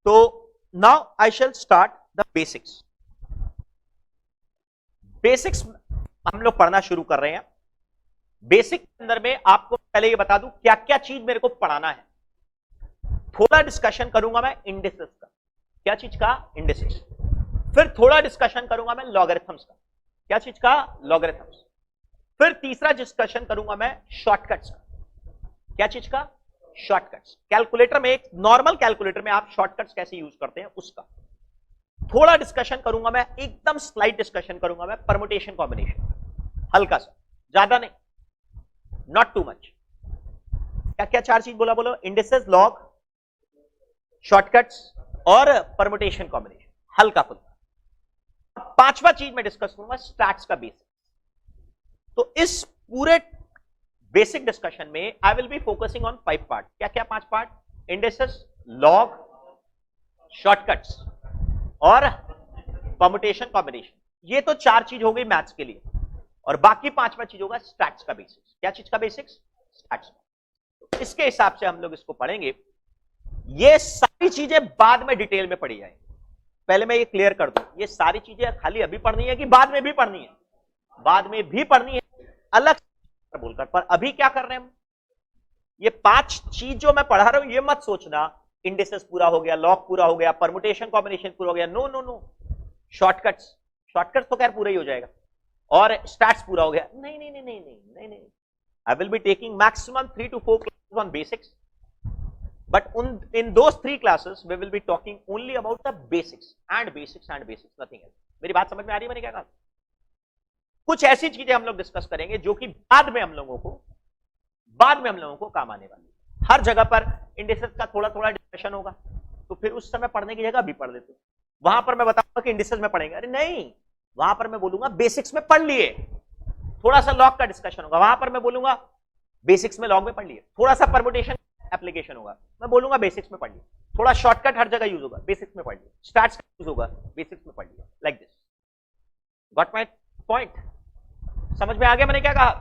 तो now I shell start the basics. Basics हम लोग पढ़ना शुरू कर रहे हैं। बेसिक के अंदर में आपको पहले ये बता दूं क्या क्या चीज मेरे को पढ़ाना है। थोड़ा डिस्कशन करूंगा मैं इंडिसेस का। क्या चीज का? इंडिसेस। फिर थोड़ा डिस्कशन करूंगा मैं लॉगरिथम्स का। क्या चीज का? लॉगरिथम्स। फिर तीसरा डिस्कशन करूंगा मैं शॉर्टकट्स का। क्या चीज का? शॉर्टकट्स। कैलकुलेटर में, एक नॉर्मल कैलकुलेटर में आप शॉर्टकट्स कैसे यूज करते हैं उसका थोड़ा डिस्कशन करूंगा मैं। एकदम स्लाइड डिस्कशन करूंगा मैं परमुटेशन कॉम्बिनेशन, हल्का सा, ज्यादा नहीं, नॉट टू मच। क्या क्या चार चीज बोला? बोलो इंडिसेस, लॉग, शॉर्टकट्स और परमुटेशन कॉम्बिनेशन, हल्का फुल्का। पांचवा चीज मैं डिस्कस करूंगा स्टैट्स का बेसिक। तो इस पूरे बेसिक डिस्कशन में I will be focusing on 5 part. क्या क्या 5 पार्ट? इंडिसेस, लॉग, शॉर्टकट्स और परमुटेशन कॉम्बिनेशन। ये तो 4 चीज हो गई मैथ्स के लिए, और बाकी 5वां चीज होगा स्टैट्स का बेसिक्स। क्या चीज का बेसिक्स? स्टैट्स का। तो इसके हिसाब से हम लोग इसको पढ़ेंगे। ये सारी चीजें बाद में डिटेल में पढ़ी जाएंगी। पहले मैं ये क्लियर कर दूं, ये सारी चीजें खाली अभी पढ़नी है कि बाद में भी पढ़नी है? बाद में भी पढ़नी है, अलग बोलकर। पर अभी क्या कर रहे हैं हम? ये 5 चीज जो मैं पढ़ा रहा हूं, ये मत सोचना इंडिसेस पूरा हो गया, लॉग पूरा हो गया, परमुटेशन कॉम्बिनेशन पूरा हो गया। No no no, shortcuts, shortcuts तो खैर पूरा ही हो जाएगा, और स्टैट्स पूरा हो गया। नहीं नहीं नहीं नहीं नहीं नहीं नहीं। I will be taking maximum 3 to 4 classes on basics, but in those 3 classes we will be talking only about the basics and basics and basics, nothing else. मेरी बात समझ में आ रही है मैंने क्या कहा? कुछ ऐसी चीजें हम लोग डिस्कस करेंगे जो कि बाद में हम लोगों को काम आने वाली है। हर जगह पर इंडिसेस का थोड़ा थोड़ा डिस्कशन होगा, तो फिर उस समय पढ़ने की जगह भी पढ़ लेते। वहां पर मैं बताऊंगा कि इंडिसेस में पढ़ेंगे, अरे नहीं, वहां पर मैं बोलूंगा बेसिक्स में पढ़ लिए। थोड़ा सा लॉग का डिस्कशन होगा, वहां पर मैं बोलूंगा बेसिक्स में लॉग में पढ़ लिए। थोड़ा सा परमुटेशन एप्लीकेशन होगा, मैं बोलूंगा बेसिक्स में पढ़ लिए। थोड़ा शॉर्टकट हर जगह यूज होगा, बेसिक्स में पढ़ लिए। स्टैट्स का यूज होगा, बेसिक्स में पढ़ लिए। Like this. Got my point? समझ में आ गया मैंने क्या कहा?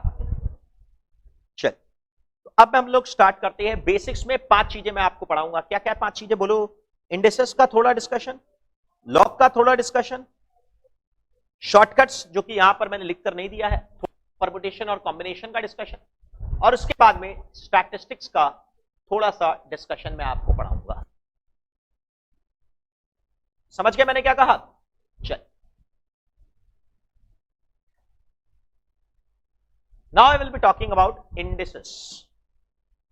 चल, तो अब हम लोग स्टार्ट करते हैं। बेसिक्स में 5 चीजें मैं आपको पढ़ाऊंगा। क्या क्या 5 चीजें? बोलो। इंडिसेस का थोड़ा डिस्कशन, लॉग का थोड़ा डिस्कशन, शॉर्टकट्स जो कि यहां पर मैंने लिखकर नहीं दिया है, परमुटेशन और कॉम्बिनेशन का डिस्कशन, और उसके बाद में स्टैटिस्टिक्स का थोड़ा सा डिस्कशन मैं आपको पढ़ाऊंगा। समझ गए मैंने क्या कहा? चल, now I will be talking about indices.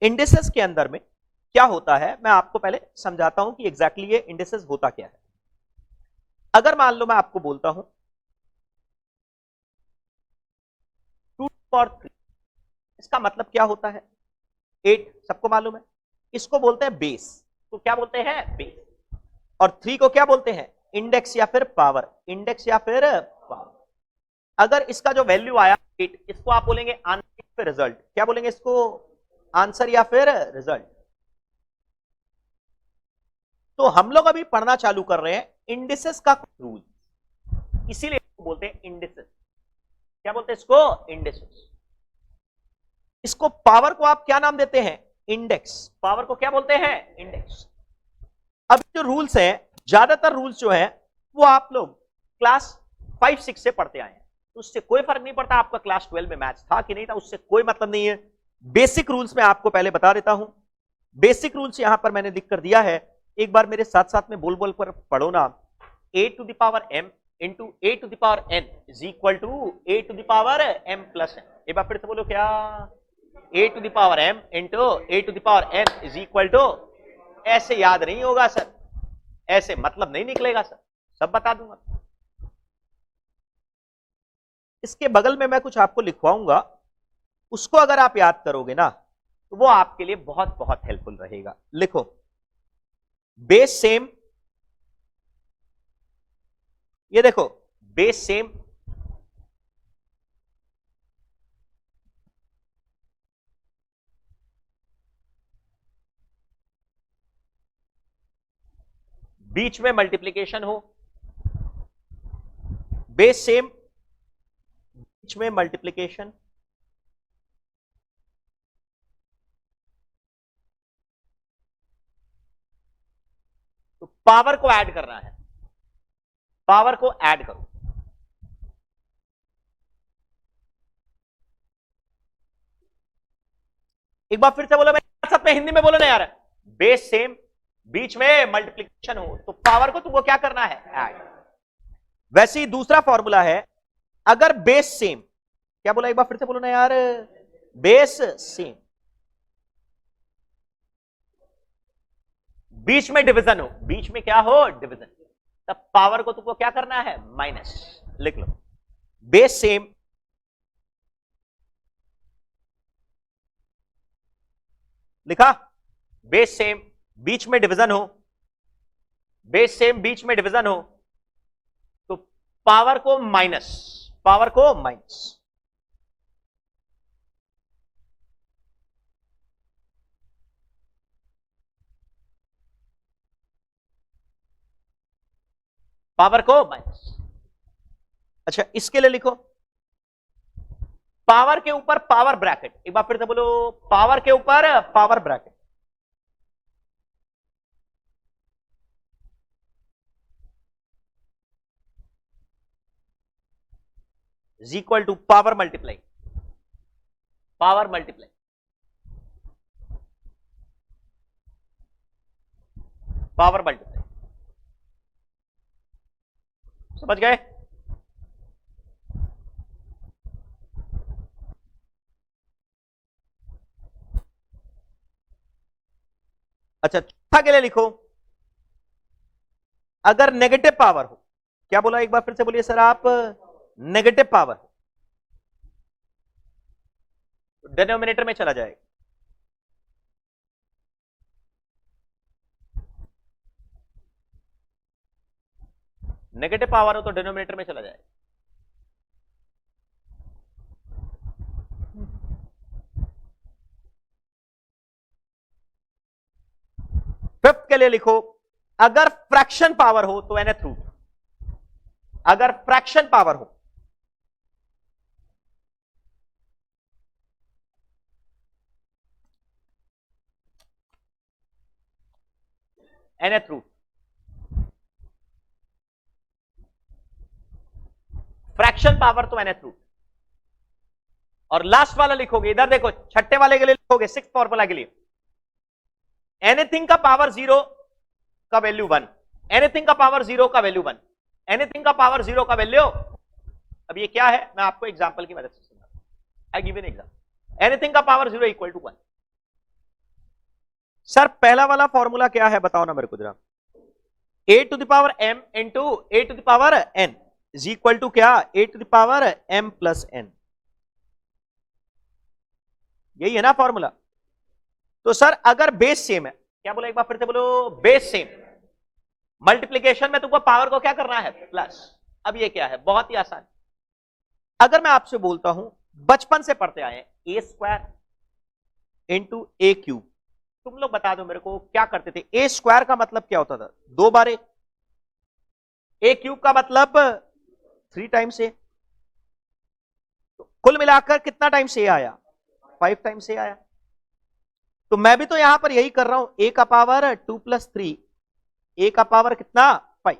Indices के अंदर में क्या होता है मैं आपको पहले समझाता हूं कि एग्जैक्टली ये इंडिसेस होता क्या है। अगर मान लो मैं आपको बोलता हूं 2 और 3, इसका मतलब क्या होता है? 8 सबको मालूम है, इसको बोलते हैं बेस। तो क्या बोलते हैं? बेस। और 3 को क्या बोलते हैं? इंडेक्स या फिर पावर। इंडेक्स या फिर पावर। अगर इसका जो वैल्यू आया 8, इसको आप बोलेंगे आंसर या फिर रिजल्ट। क्या बोलेंगे इसको? आंसर या फिर रिजल्ट। तो हम लोग अभी पढ़ना चालू कर रहे हैं इंडिसेस का रूल, इसीलिए बोलते हैं इंडिसेस। क्या बोलते हैं इसको? इंडिसेस। इसको पावर को आप क्या नाम देते हैं? इंडेक्स। पावर को क्या बोलते हैं? इंडेक्स। अब जो रूल्स हैं, ज्यादातर रूल्स जो है वो आप लोग क्लास 5-6 से पढ़ते आए हैं, तो उससे कोई फर्क नहीं पड़ता आपका क्लास 12 में मैथ्स था कि नहीं था, उससे कोई मतलब नहीं है। बेसिक रूल्स में आपको पहले बता देता हूं। बेसिक रूल्स यहां पर मैंने लिख कर दिया है, एक बार मेरे साथ साथ में बोल बोल कर पढ़ो ना। a to the power m into a to the power n is equal to a to the power m plus n। एक बार फिर से बोलो, क्या? a to the power m into a to the power n is equal to, ऐसे याद नहीं होगा सर, ऐसे मतलब नहीं निकलेगा सर, सब बता दूंगा। इसके बगल में मैं कुछ आपको लिखवाऊंगा, उसको अगर आप याद करोगे ना तो वो आपके लिए बहुत बहुत हेल्पफुल रहेगा। लिखो, बेस सेम, ये देखो बेस सेम, बीच में मल्टीप्लीकेशन हो, बेस सेम, बीच में मल्टीप्लीकेशन, तो पावर को ऐड करना है, पावर को ऐड करो। एक बार फिर से बोलो, मेरे साथ में हिंदी में बोलो ना यार। बेस सेम, बीच में मल्टीप्लिकेशन हो तो पावर को तुमको क्या करना है, ऐड। वैसे ही दूसरा फॉर्मूला है, अगर बेस सेम, क्या बोला एक बार फिर से बोलो ना यार, बेस सेम, बीच में डिवीजन हो, बीच में क्या हो, डिवीजन, तब पावर को तुमको क्या करना है, माइनस। लिख लो, बेस सेम, लिखा, बेस सेम, बीच में डिवीजन हो, बेस सेम बीच में डिवीजन हो तो पावर को माइनस, पावर को माइनस। पावर को माइनस। अच्छा, इसके लिए लिखो, पावर के ऊपर पावर ब्रैकेट, एक बार फिर से बोलो, पावर के ऊपर power bracket, is equal to power multiply, power multiply, power multiply. समझ गए? अच्छा, चौथा के लिए लिखो, अगर नेगेटिव पावर हो, क्या बोला एक बार फिर से बोलिए सर आप, नेगेटिव पावर, तो डिनोमिनेटर में चला जाएगा। नेगेटिव पावर हो तो डिनोमिनेटर में चला जाएगा। फिफ्थ के लिए लिखो, अगर फ्रैक्शन पावर हो तो nth रूट, अगर फ्रैक्शन पावर हो, nth रूट, फ्रैक्शन पावर तो nth रूट। और लास्ट वाला लिखोगे, इधर देखो, छठे वाले के लिए लिखोगे, सिक्स फॉर्मूला के लिए, एनीथिंग का पावर जीरो का वैल्यू वन, एनीथिंग का पावर जीरो का वैल्यू वन, एनीथिंग का पावर जीरो का वैल्यू। अब ये क्या है, मैं आपको एग्जांपल की मदद से समझाऊंगा। I give an example, anything का power zero equal to one. Sir पहला वाला फॉर्मूला क्या है बताओ ना मेरे को जरा, A to the power M into A to the power N is equal to क्या, A to the power M plus N, यही है ना फॉर्मूला। तो सर अगर बेस सेम है, क्या बोला एक बार फिर से बोलो, बेस सेम, मल्टीप्लीकेशन में तुमको पावर को क्या करना है, प्लस। अब ये क्या है, बहुत ही आसान। अगर मैं आपसे बोलता हूं, बचपन से पढ़ते आए ए स्क्वायर इंटू ए क्यूब, तुम लोग बता दो मेरे को क्या करते थे। ए स्क्वायर का मतलब क्या होता था, दो बार ए क्यूब का मतलब 3 टाइम्स ए, तो कुल मिलाकर कितना टाइम्स ए आया, 5 टाइम्स ए आया। तो मैं भी तो यहां पर यही कर रहा हूं, ए का पावर 2 + 3, ए का पावर कितना, 5।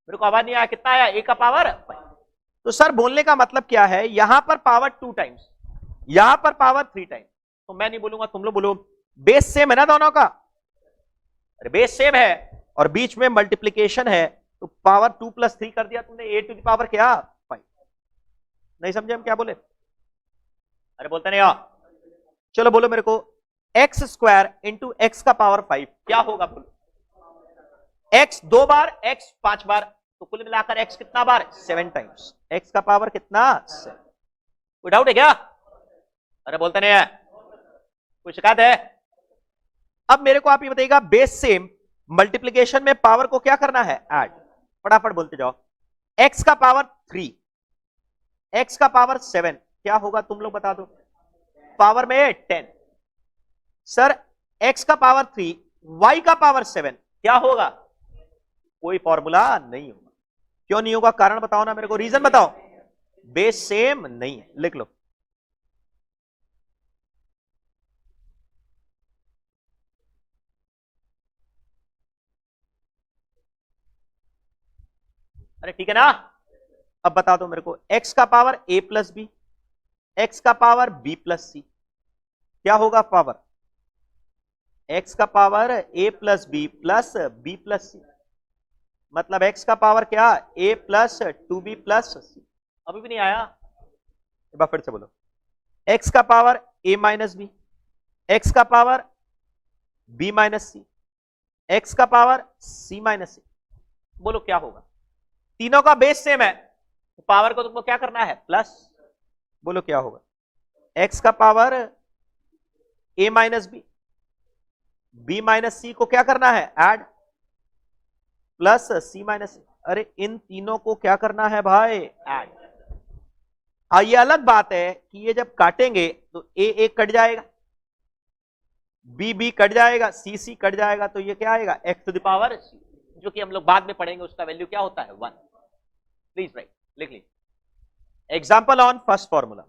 मेरे को आवाज नहीं आया, कितना आया, ए का पावर 5। तो सर बोलने का मतलब क्या है, यहां पर पावर 2 टाइम्स, यहां पर पावर 3 टाइम्स। तो मैं नहीं बोलूंगा, तुम लोग बोलो, बेस सेम है ना दोनों का, अरे बेस सेम है और बीच में मल्टीप्लीकेशन है, तो पावर 2 + 3 कर दिया तुमने, ए टू द पावर क्या, 5। नहीं समझे हम क्या बोले, अरे बोलते नहीं हो। चलो बोलो मेरे को, एक्स स्क्वायर इंटू एक्स का पावर 5 क्या होगा, बोलो। एक्स 2 बार, एक्स 5 बार, तो कुल मिलाकर एक्स कितना बार, 7 टाइम्स, एक्स का पावर कितना, 7। कोई डाउट है क्या, अरे बोलते नहीं है, कोई शिकायत है। अब मेरे को आप ये बताइएगा, बेस सेम, मल्टीप्लीकेशन में पावर को क्या करना है, ऐड। फटाफट बोलते जाओ, एक्स का पावर 3, एक्स का पावर 7 क्या होगा, तुम लोग बता दो, पावर में 10। सर x का पावर 3, y का पावर 7 क्या होगा, कोई फॉर्मूला नहीं होगा। क्यों नहीं होगा, कारण बताओ ना मेरे को, रीजन बताओ, बेस सेम नहीं है, लिख लो। अरे ठीक है ना। अब बता दो मेरे को, x का power a plus B, x का पावर b प्लस सी, क्या होगा पावर? x का power a plus B plus b plus C, मतलब x का पावर क्या? a plus 2b plus C. अभी भी नहीं आया? एक बार फिर से बोलो, x का power a minus B, x का power b minus C, x का पावर c माइनस सी। बोलो क्या होगा? तीनों का बेस सेम है तो पावर को तुमको क्या करना है? प्लस। बोलो क्या होगा? x का power a minus B, b minus C को क्या करना है? Add, plus c minus C. अरे इन तीनों को क्या करना है भाई? ऐड। ये अलग बात है कि ये जब काटेंगे तो a कट जाएगा, b कट जाएगा, c कट जाएगा, तो ये क्या आएगा? x to the power c, जो कि हम लोग बाद में पढ़ेंगे उसका वैल्यू क्या होता है? 1। प्लीज राइट, लिख लीजिए। एग्जाम्पल ऑन फर्स्ट फॉर्मूला,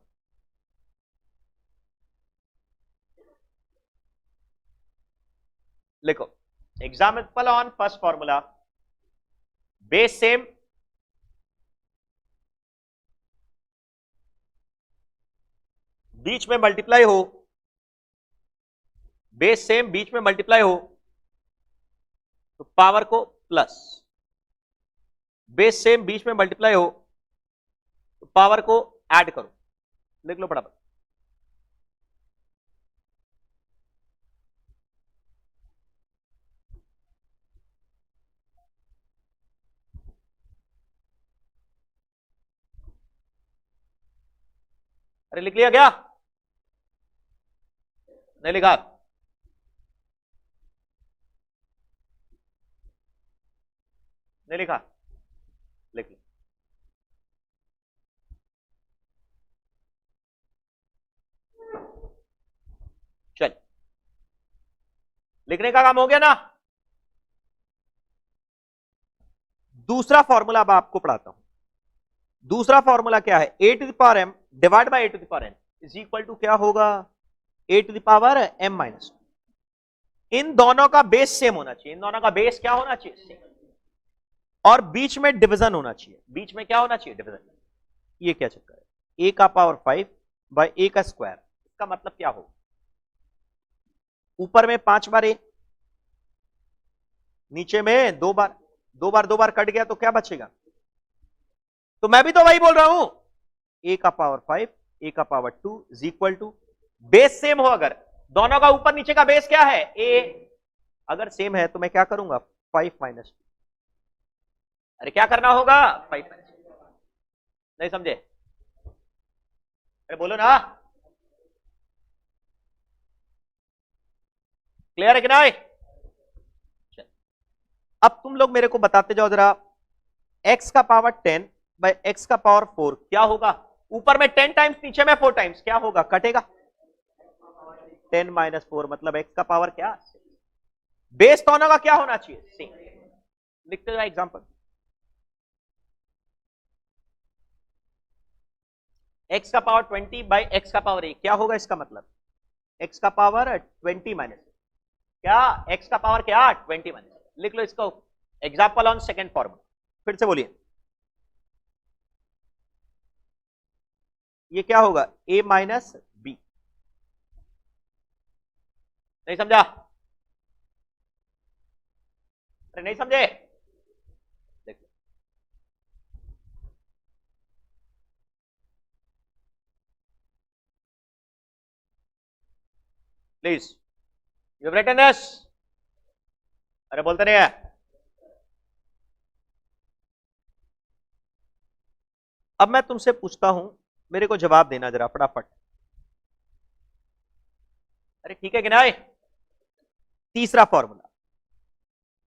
लिखो example on first formula, base same, बीच में मल्टीप्लाई हो, बेस सेम बीच में मल्टीप्लाई हो तो पावर को प्लस, बेस सेम बीच में मल्टीप्लाई हो तो पावर को ऐड करो। लिख लो फटाफट। अरे लिख लिया क्या? नहीं लिखा? नहीं लिखा? लिख लो। चल, लिखने का काम हो गया ना। दूसरा फॉर्मूला अब आपको पढ़ाता हूं। दूसरा फॉर्मूला क्या है? a to the power m divide by a to the power n is equal to क्या होगा? a to the power m minus. इन दोनों का बेस सेम होना चाहिए, इन दोनों का बेस क्या होना चाहिए? सेम। और बीच में डिवीजन होना चाहिए, बीच में क्या होना चाहिए? डिवीजन। ये क्या चक्कर है? a का पावर 5 बाय a का स्क्वायर, इसका मतलब क्या होगा? ऊपर में 5 बार a, नीचे में 2 बार, 2 बार कट गया तो क्या बचेगा? तो मैं भी तो वही बोल रहा हूं, a का पावर 5 a का power 2 is equal to, base same हो, अगर दोनों का ऊपर नीचे का बेस क्या है? a, अगर सेम है तो मैं क्या करूंगा? 5 माइनस 2। अरे क्या करना होगा? 5 माइनस। नहीं समझे? अरे बोलो ना, क्लियर है कि नहीं? अब तुम लोग मेरे को बताते जाओ जरा, x का पावर 10 बाय x का पावर 4 क्या होगा? ऊपर में 10 टाइम्स, नीचे में 4 टाइम्स, क्या होगा? कटेगा। 10 माइनस 4 मतलब x का पावर क्या? बेस दोनों का क्या होना चाहिए? सेम। लिखते जाओ एग्जांपल। x का पावर 20 बाय x का पावर 1 क्या होगा? इसका मतलब x का पावर 20 माइनस क्या? x का पावर क्या? 20 माइनस। लिख लो इसको एग्जांपल ऑन सेकंड फॉर्मूला, फिर से बोलिए। ये क्या होगा? a minus B. नहीं समझा? अरे नहीं समझे? देखो please, you have written this? अरे बोलते नहीं है? अब मैं तुमसे पूछता हूं, मेरे को जवाब देना जरा फटाफट। अरे ठीक है कि नहीं? तीसरा फॉर्मूला,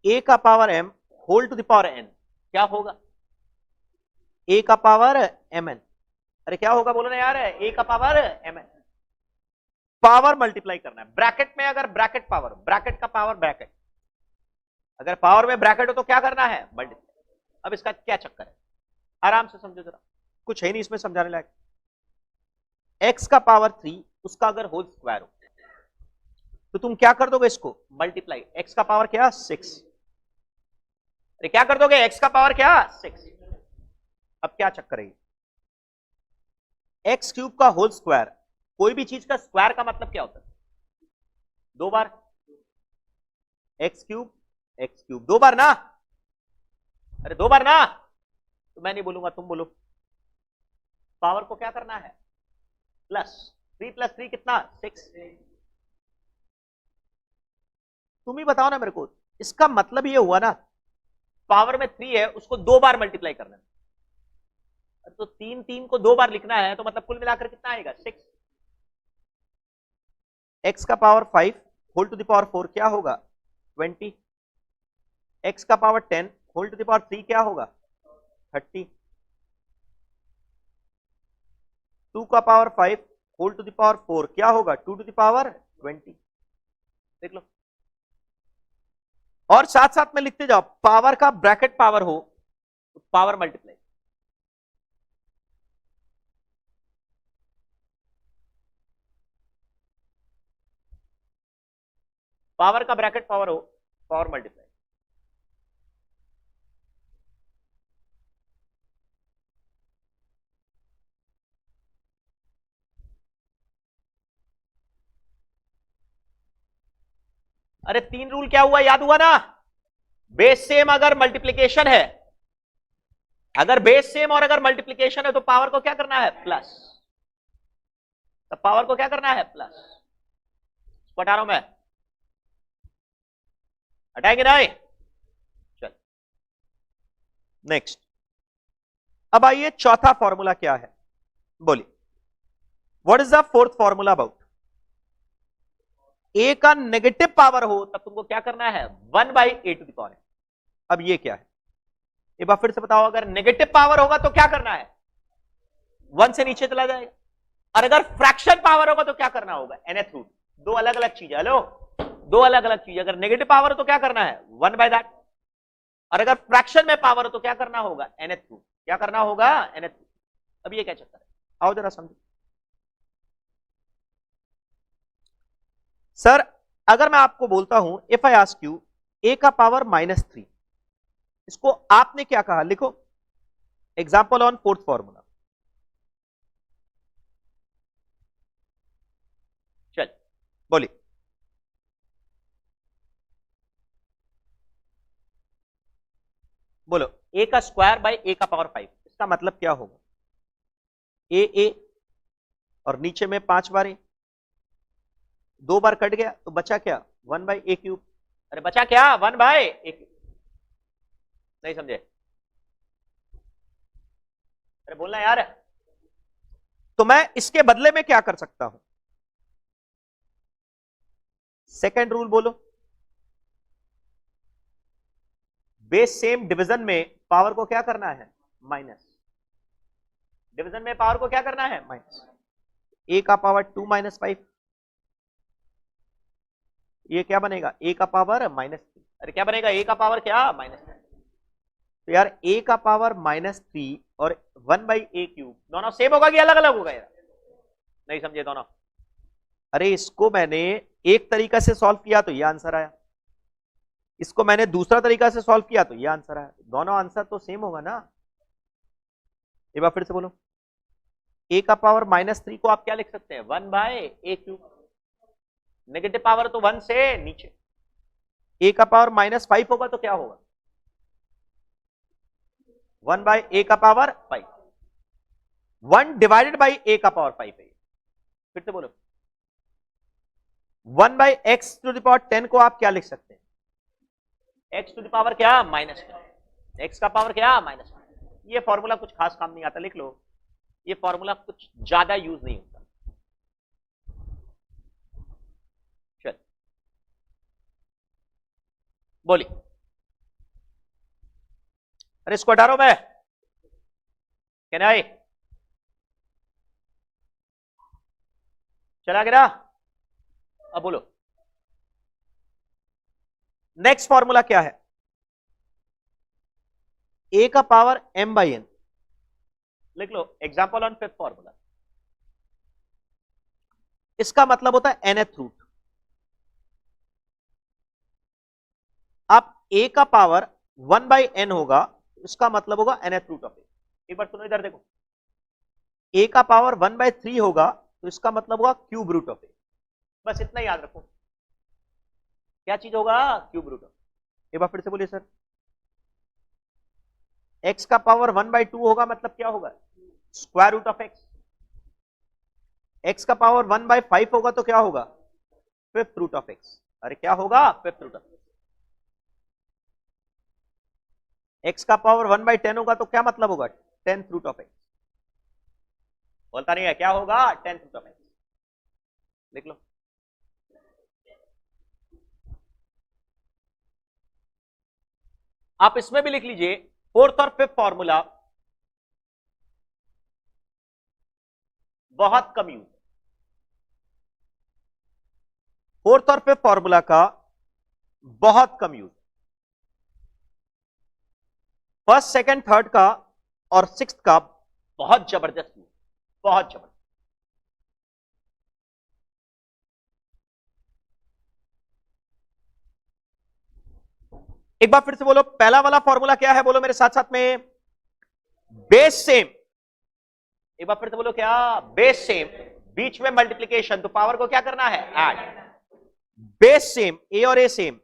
a का power m whole to the power n क्या होगा? a का पावर mn। अरे क्या होगा बोलो ना यार? a का पावर mn। पावर मल्टीप्लाई करना है, ब्रैकेट में अगर ब्रैकेट पावर, ब्रैकेट का पावर ब्रैकेट, अगर पावर में ब्रैकेट हो तो क्या करना है? मल्टीप्लाई। अब इसका क्या चक्कर है? आराम से समझो जरा, कुछ है नहीं इसमें समझाने लायक। x का पावर 3 उसका अगर होल स्क्वायर हो तो तुम क्या कर दोगे? इसको मल्टीप्लाई, x का पावर क्या? 6। अरे क्या कर दोगे? x का पावर क्या? 6। अब क्या चक्कर है, एक्स क्यूब का होल स्क्वायर, कोई भी चीज का स्क्वायर का मतलब क्या होता है, दो बार एक्स क्यूब दो बार ना, अरे दो बार ना, तो मैं नहीं बोलूंगा तुम बोलो। पावर को क्या करना है, प्लस 3 + 3 कितना 6। तुम ही बताओ ना मेरे को, इसका मतलब ये हुआ ना, पावर में 3 है उसको 2 बार मल्टीप्लाई करना है, तो 3 को 2 बार लिखना है, तो मतलब कुल मिलाकर कितना आएगा 6। एक्स का power 5 whole to the power 4 क्या होगा 20, एक्स का power 10 whole to the power 3 क्या होगा 30, 2 का power 5 whole to the power 4 क्या होगा 2 टू द पावर 20। देख लो, और साथ साथ में लिखते जाओ, पावर का ब्रैकेट पावर हो तो पावर मल्टीप्लाई, पावर का ब्रैकेट पावर हो पावर मल्टीप्लाई। अरे 3 रूल क्या हुआ याद हुआ ना, बेस सेम अगर मल्टीप्लीकेशन है, अगर बेस सेम और अगर मल्टीप्लीकेशन है तो पावर को क्या करना है प्लस, तो पावर को क्या करना है प्लस, हटा रहा हूं मैं, हटाएंगे नहीं, चल नेक्स्ट। अब आइए चौथा फॉर्मूला क्या है, बोलिए what is the fourth formula about, A का नेगेटिव पावर हो तब तुमको क्या करना है 1/a⁴। अब ये क्या है, एक बार फिर से बताओ, अगर नेगेटिव पावर होगा तो क्या करना है 1 से नीचे चला जाएगा, और अगर फ्रैक्शन पावर होगा तो क्या करना होगा nth रूट। दो अलग अलग चीजें, हेलो दो अलग अलग चीजें, अगर नेगेटिव पावर हो तो क्या करना है 1/that, और अगर फ्रैक्शन में पावर हो तो क्या करना होगा nth रूट, क्या करना होगा nth रूट। अब ये क्या चक्कर है, आओ जरा समझो। सर अगर मैं आपको बोलता हूं if I ask you a का पावर -3, इसको आपने क्या कहा, लिखो एग्जाम्पल ऑन फोर्थ फॉर्मूला। चल बोलिए, बोलो a का स्क्वायर बाय a का पावर 5, इसका मतलब क्या होगा, a और नीचे में 5 बार a, 2 बार कट गया तो बचा क्या 1/a³। अरे बचा क्या 1/a³, नहीं समझे, अरे बोलना यार। तो मैं इसके बदले में क्या कर सकता हूं, सेकेंड रूल बोलो, बेस सेम डिवीजन में पावर को क्या करना है माइनस, डिवीजन में पावर को क्या करना है माइनस, a का पावर 2 - 5, ये क्या बनेगा a का पावर -3, अरे क्या बनेगा a का पावर क्या -3, तो यार a का पावर -3 और 1/a³ दोनों सेम होगा कि अलग अलग होगा यार, नहीं समझे दोनों। अरे इसको मैंने एक तरीका से सॉल्व किया तो ये आंसर आया, इसको मैंने दूसरा तरीका से सॉल्व किया तो ये आंसर आया, दोनों आंसर तो सेम होगा ना। एक बार फिर से बोलो, a का पावर -3 को आप क्या लिख सकते हैं 1/a³, नेगेटिव पावर तो 1 से नीचे, a का पावर -5 होगा तो क्या होगा 1/a का पावर 5, 1 डिवाइडेड बाई a का पावर 5 है। फिर से बोलो 1/x⁻10 को आप क्या लिख सकते हैं, x टू द पावर क्या -10, x का पावर क्या -10। ये फॉर्मूला कुछ खास काम नहीं आता, लिख लो, ये फॉर्मूला कुछ ज्यादा यूज नहीं होता। चल बोलिए, अरे इसको हटा रहा हूं मैं, कहना है चला गया। अब बोलो नेक्स्ट फॉर्मूला क्या है, a का पावर m/n, लिख लो एग्जांपल ऑन फिफ्थ फॉर्मूला, इसका मतलब होता है nth रूट। आप a का पावर 1/n होगा, इसका मतलब होगा nth रूट ऑफ a। एक बार सुनो, इधर देखो, a का पावर 1/3 होगा तो इसका मतलब होगा क्यूब रूट ऑफ a। बस इतना याद रखो, क्या चीज होगा? Cube root of. एक बार फिर से बोलिए सर। x का पावर 1/2 होगा मतलब क्या होगा? Square root of x। x का पावर 1/5 होगा तो क्या होगा? Fifth root of x। अरे क्या होगा? फिफ्थ रूट ऑफ x का पावर 1/10 होगा तो क्या मतलब होगा? 10th root of x। बोलता नहीं है, क्या होगा? 10th root of x। लिख लो। आप इसमें भी लिख लीजिए, फोर्थ और फिफ्थ फॉर्मूला बहुत कम यूज। फोर्थ और फिफ्थ फॉर्मूला का बहुत कम यूज। फर्स्ट, सेकंड, थर्ड का और सिक्स्थ का बहुत जबरदस्त यूज, बहुत जबरदस्त। एक बार फिर से बोलो, पहला वाला फॉर्मूला क्या है? बोलो मेरे साथ साथ में, बेस सेम। एक बार फिर से बोलो, क्या? बेस सेम, बीच में मल्टीप्लीकेशन, तो पावर को क्या करना है? ऐड। बेस सेम, ए और ए सेम,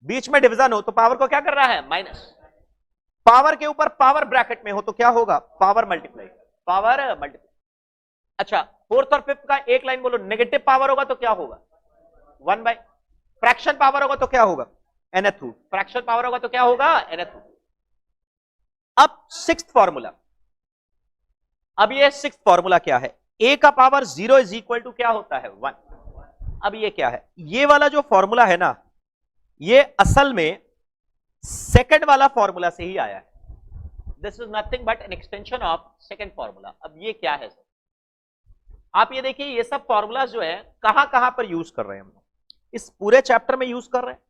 बीच में डिवीजन हो तो पावर को क्या करना है? माइनस। पावर के ऊपर पावर ब्रैकेट में हो तो क्या होगा? Power multiply, power multiply. अच्छा, फोर्थ और फिफ्थ का एक लाइन बोलो, नेगेटिव पावर होगा तो क्या होगा? 1/, फ्रैक्शन पावर होगा तो क्या होगा? nth root. फ्रैक्शन पावर होगा तो क्या होगा? nth root. अब सिक्स्थ फॉर्मूला, अब ये सिक्स्थ फॉर्मूला क्या है? a का पावर 0 इज इक्वल टू क्या होता है? 1। अब ये क्या है? ये वाला जो फॉर्मूला है ना, ये असल में सेकंड वाला फॉर्मूला से ही आया है। This is nothing but an extension of second formula. अब ये क्या है सर? आप ये देखिए, ये सब फॉर्मूला जो है कहां कहां पर यूज कर रहे हैं हम लोग? इस पूरे चैप्टर में यूज कर रहे हैं,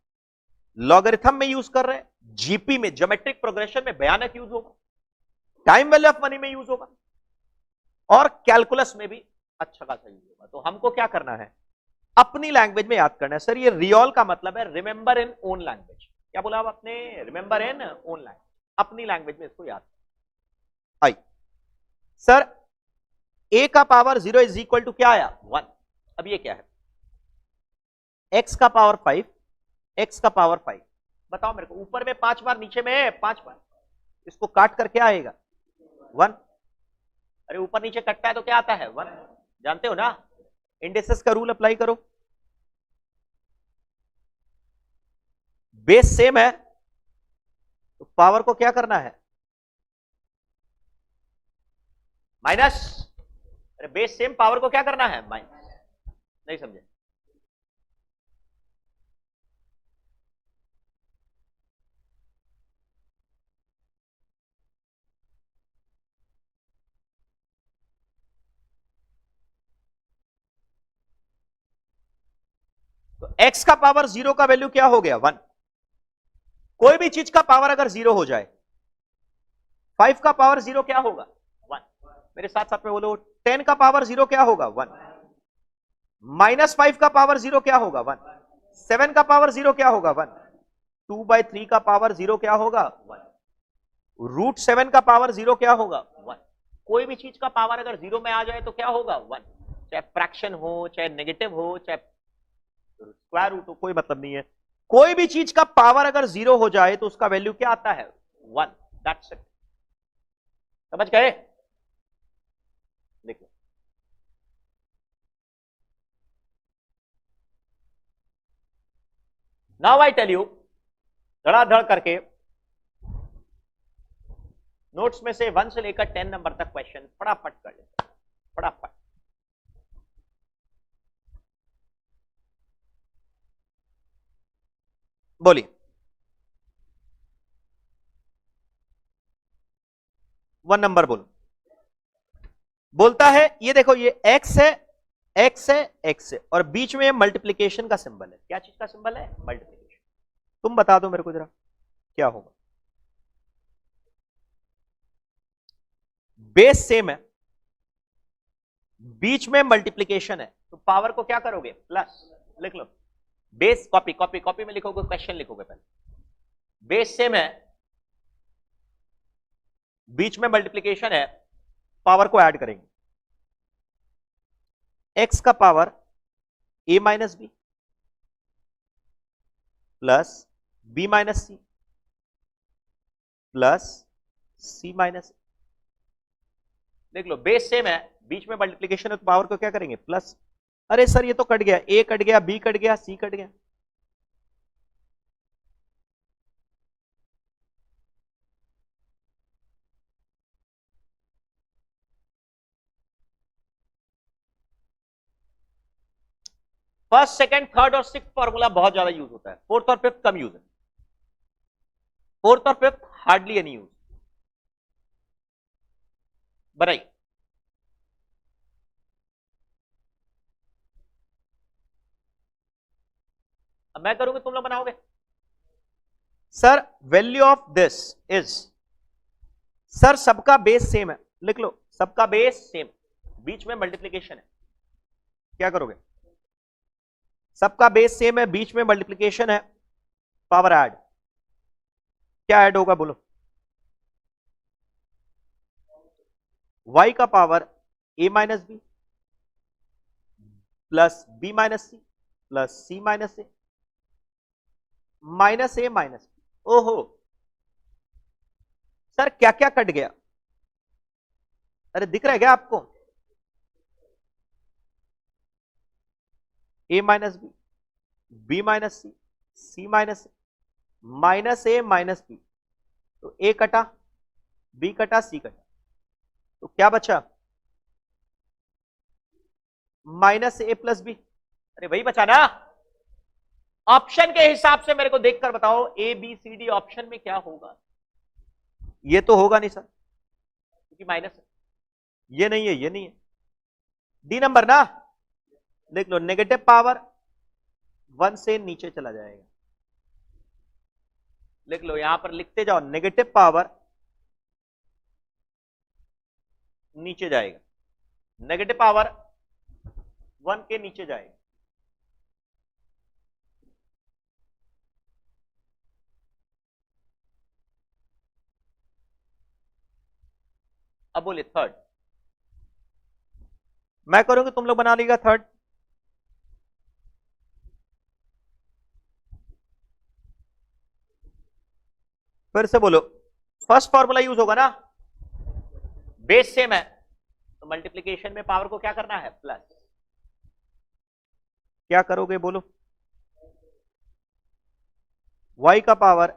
लॉगरिथम में यूज कर रहे हैं, जीपी में, ज्योमेट्रिक प्रोग्रेशन में भयानक यूज होगा, टाइम वैल्यू ऑफ मनी में यूज होगा, और कैलकुलस में भी अच्छा खासा यूज होगा। तो हमको क्या करना है? अपनी लैंग्वेज में याद करना है। सर ये रियॉल का मतलब है रिमेंबर इन ओन लैंग्वेज। क्या बोला आपने? रिमेंबर इन ओन लैंग्वेज, अपनी लैंग्वेज में इसको याद। आई सर, a का पावर 0 इज इक्वल टू क्या आया? 1। अब ये क्या है? x का पावर 5, x का पावर 5। बताओ मेरे को, ऊपर में 5 बार, नीचे में 5 बार, इसको काट कर क्या आएगा? 1। अरे ऊपर नीचे कटता है तो क्या आता है? 1। जानते हो ना, इंडिसेस का रूल अप्लाई करो। बेस सेम है तो पावर को क्या करना है? माइनस। अरे बेस सेम, पावर को क्या करना है? माइनस। नहीं समझे? तो x का पावर 0 का वैल्यू क्या हो गया? 1। कोई भी चीज का पावर अगर 0 हो जाए, 5 का पावर 0 क्या होगा? 1। मेरे साथ साथ में बोलो, 10 का पावर 0 क्या होगा? 1। -5 का पावर 0 क्या होगा? 1। 7 का पावर 0 क्या होगा? 1। 2/3 का पावर 0 क्या होगा? 1। √7 का पावर 0 क्या होगा? 1। कोई भी चीज का पावर अगर 0 में आ जाए तो क्या होगा? 1। चाहे फ्रैक्शन हो, चाहे नेगेटिव हो, चाहे स्क्वायर रूट हो, कोई मतलब नहीं है। कोई भी चीज का पावर अगर 0 हो जाए तो उसका वैल्यू क्या आता है? 1। That's it. समझ गए? देखो, नाउ आई टेल यू, धड़ाधड़ करके नोट्स में से 1 से लेकर 10 नंबर तक क्वेश्चन फटाफट कर लेते, फटाफट। बोलिए। 1 नंबर बोलो। बोलता है, ये देखो, ये x है, x है, x है, और बीच में मल्टीप्लीकेशन का सिंबल है। क्या चीज का सिंबल है? मल्टीप्लीकेशन। तुम बता दो मेरे को जरा, क्या होगा? बेस सेम है, बीच में मल्टीप्लीकेशन है, तो पावर को क्या करोगे? प्लस। लिख लो, बेस, कॉपी कॉपी कॉपी में लिखोगे, क्वेश्चन लिखोगे पहले। बेस सेम है, बीच में मल्टीप्लीकेशन है, पावर को ऐड करेंगे। x का power a minus B plus b minus C plus c minus. देख लो बेस सेम है, बीच में मल्टीप्लीकेशन है तो पावर को क्या करेंगे प्लस। अरे सर ये तो कट गया, a कट गया, b कट गया, c कट गया। फर्स्ट सेकंड थर्ड और सिक्स फॉर्मूला बहुत ज्यादा यूज होता है, फोर्थ और फिफ्थ कम यूज है। फोर्थ और फिफ्थ हार्डली एनी यूज। बनाइए। अब मैं करूंगा तुम लोग बनाओगे। Sir value of this is, sir सबका बेस सेम है, लिख लो सबका बेस सेम, बीच में मल्टीप्लीकेशन है, क्या करोगे? सबका बेस सेम है, बीच में मल्टीप्लीकेशन है, पावर ऐड, क्या ऐड होगा बोलो? y का power a minus B plus b minus C plus c minus A minus A minus B. ओहो सर क्या क्या कट गया? अरे दिख रहा है क्या आपको? a minus B, B minus C, C minus A minus A minus B, तो a कटा, b कटा, c कटा, तो क्या बचा? माइनस ए प्लस बी। अरे वही बचा ना। ऑप्शन के हिसाब से मेरे को देखकर बताओ A B C D option में क्या होगा? ये तो होगा नहीं सर क्योंकि माइनस है, ये नहीं है, ये नहीं है, डी नंबर ना। देख लो नेगेटिव पावर 1 से नीचे चला जाएगा, लिख लो यहां पर लिखते जाओ, नेगेटिव पावर नीचे जाएगा, नेगेटिव पावर 1 के नीचे जाएगा। अब बोलिए थर्ड। मैं करूंगा तुम लोग बना लीजिएगा थर्ड। फिर से बोलो, फर्स्ट फॉर्मूला यूज होगा ना, बेस सेम है तो मल्टीप्लीकेशन में पावर को क्या करना है प्लस। क्या करोगे बोलो? y का power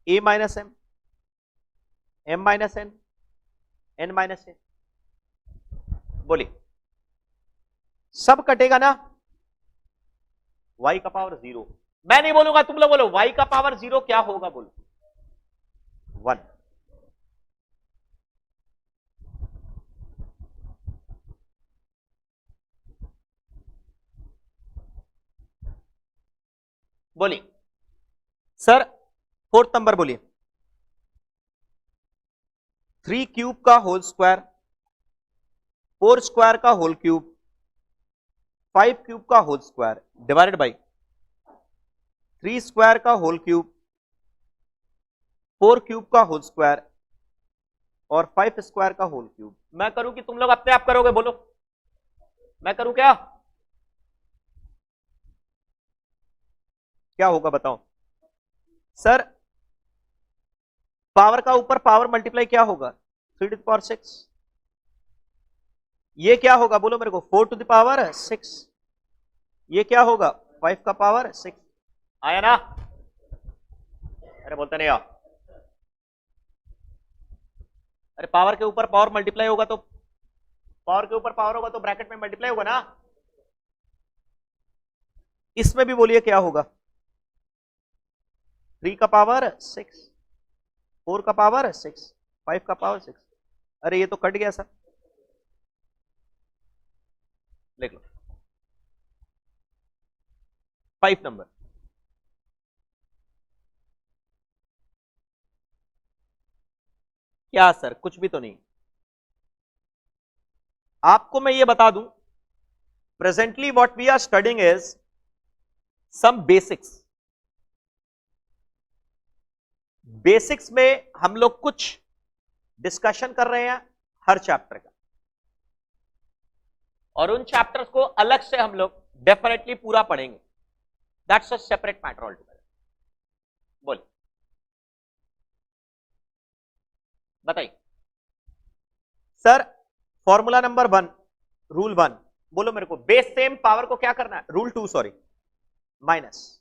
a minus M, M minus N, N minus A. बोलिए सब कटेगा ना, y का पावर 0। मैं नहीं बोलूंगा, तुम लोग बोलो y का पावर 0 क्या होगा बोलो? 1। बोलिए सर फोर्थ नंबर बोलिए। 3 क्यूब का होल स्क्वायर, 4 स्क्वायर का होल क्यूब, 5 क्यूब का whole square divided by 3 square का होल क्यूब, 4 क्यूब का होल स्क्वायर और 5 स्क्वायर का होल क्यूब। मैं करूं कि तुम लोग अपने आप करोगे बोलो? मैं करूं क्या? क्या होगा बताओ? सर पावर का ऊपर पावर मल्टीप्लाई क्या होगा? 3 टू द पावर 6। ये क्या होगा बोलो मेरे को? 4 टू द पावर 6। ये क्या होगा? 5 का पावर 6। आया ना? अरे बोलते नहीं आओ। अरे पावर के ऊपर पावर मल्टीप्लाई होगा तो, पावर के ऊपर पावर होगा तो ब्रैकेट में मल्टीप्लाई होगा ना। इसमें भी बोलिए क्या होगा? 3 का पावर 6, 4 का पावर 6, 5 का पावर 6। अरे ये तो कट गया सर, लिख लो 5 नंबर। क्या सर कुछ भी तो नहीं? आपको मैं ये बता दूं, presently what we are studying is some basics. Basics में हम लोग कुछ डिस्कशन कर रहे हैं हर चैप्टर का, और उन चैप्टर्स को अलग से हम लोग डेफिनेटली पूरा पढ़ेंगे। That's a separate matter all together. बोलिए, बताइए सर। फॉर्मूला नंबर 1, रूल 1, बोलो मेरे को। बेस सेम पावर को क्या करना है? Rule 2 sorry, minus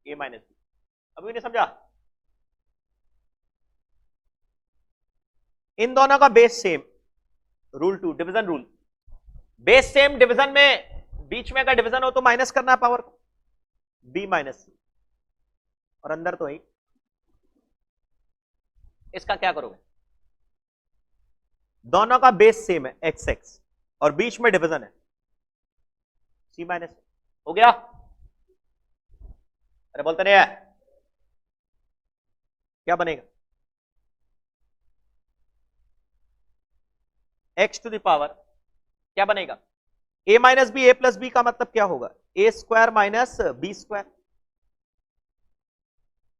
A minus B. अभी नहीं समझा? इन दोनों का base same, rule 2, division rule. Base same, division में बीच में अगर डिवीजन हो तो माइनस करना है पावर को, बी माइनस सी, और अंदर तो ही। इसका क्या करोगे? दोनों का बेस सेम है एक्स एक्स, और बीच में डिवीजन है सी माइनस। हो गया? अरे बोलते नहीं है, क्या बनेगा? एक्स टू द पावर क्या बनेगा? ए minus B. A plus B का मतलब क्या होगा? ए स्क्वायर माइनस बी स्क्वायर।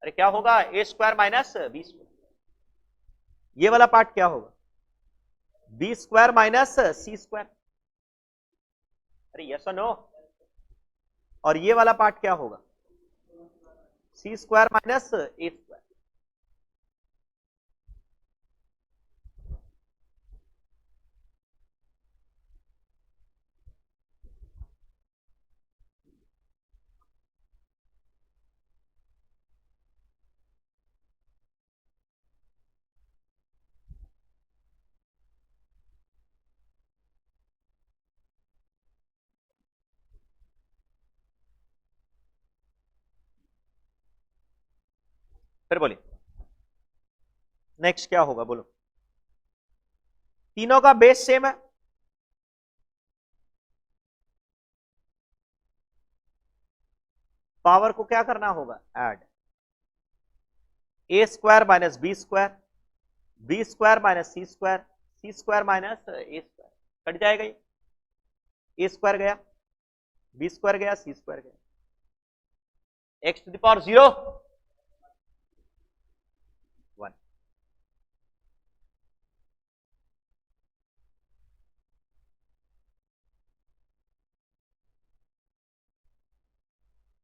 अरे क्या होगा? ए स्क्वायर माइनस बी स्क्वायर। ये वाला पार्ट क्या होगा? B square minus C square. अरे यस और नो? और ये वाला पार्ट क्या होगा? सी स्क्वायर माइनस ए स्क्वायर। फिर बोलिए नेक्स्ट क्या होगा, बोलो। तीनों का बेस सेम है, पावर को क्या करना होगा? Add. A square minus B square, B square minus C square, C square minus A square. Cut जाएगा ये, ए स्क्वायर गया, बी स्क्वायर गया, सी स्क्वायर गया, एक्स टू द पावर 0 1।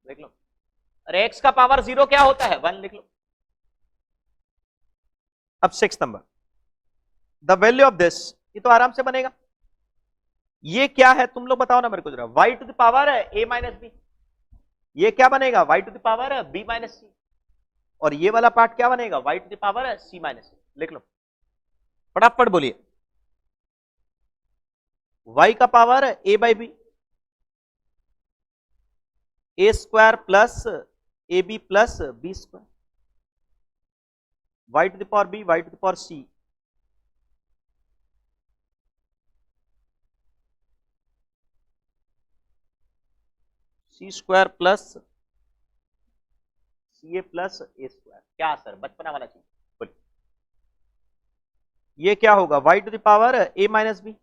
देख लो। अरे एक्स का पावर 0 क्या होता है? 1 लिख लो। अब 6 number, the value of this. ये तो आराम से बनेगा। ये क्या है तुम लोग बताओ ना मेरे को जरा। y to the power a minus B. ये क्या बनेगा? y to the power b minus C. और ये वाला पार्ट क्या बनेगा? y to the power c minus C. लिख लो फटाफट, बोलिए। y का power a by B, A square plus A B plus B square, y to the power b, y to the power c। C square plus C A plus A square. क्या sir, बचपना वाला चीज। बोलिए ये क्या होगा? y to the power a minus B.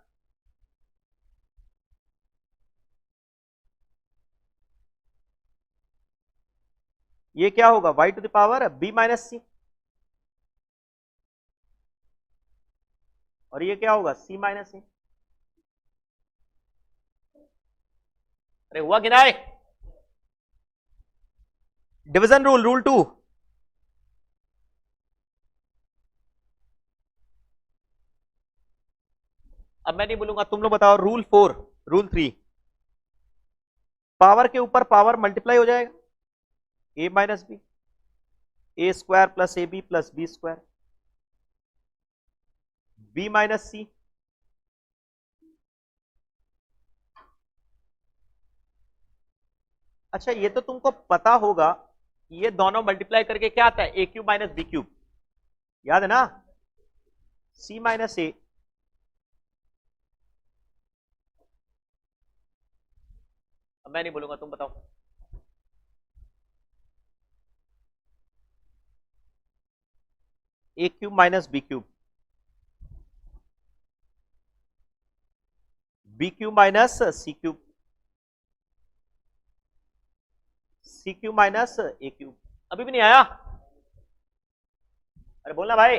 ये क्या होगा? y to the power b minus C. और ये क्या होगा? c minus A. अरे हुआ कि नहीं? Division rule, rule 2। अब मैं नहीं बोलूंगा, तुम लोग बताओ। Rule 4, rule 3। पावर के ऊपर पावर मल्टीप्लाई हो जाएगा, a minus B, A square plus A B plus B square, B minus C. अच्छा ये तो तुमको पता होगा, ये दोनों मल्टीप्लाई करके क्या आता है? A cube minus B cube. याद है ना? C minus A. अब मैं नहीं बोलूंगा, तुम बताओ। A cube minus B cube, B cube minus C cube, C cube minus A cube. अभी भी नहीं आया? अरे बोलना भाई।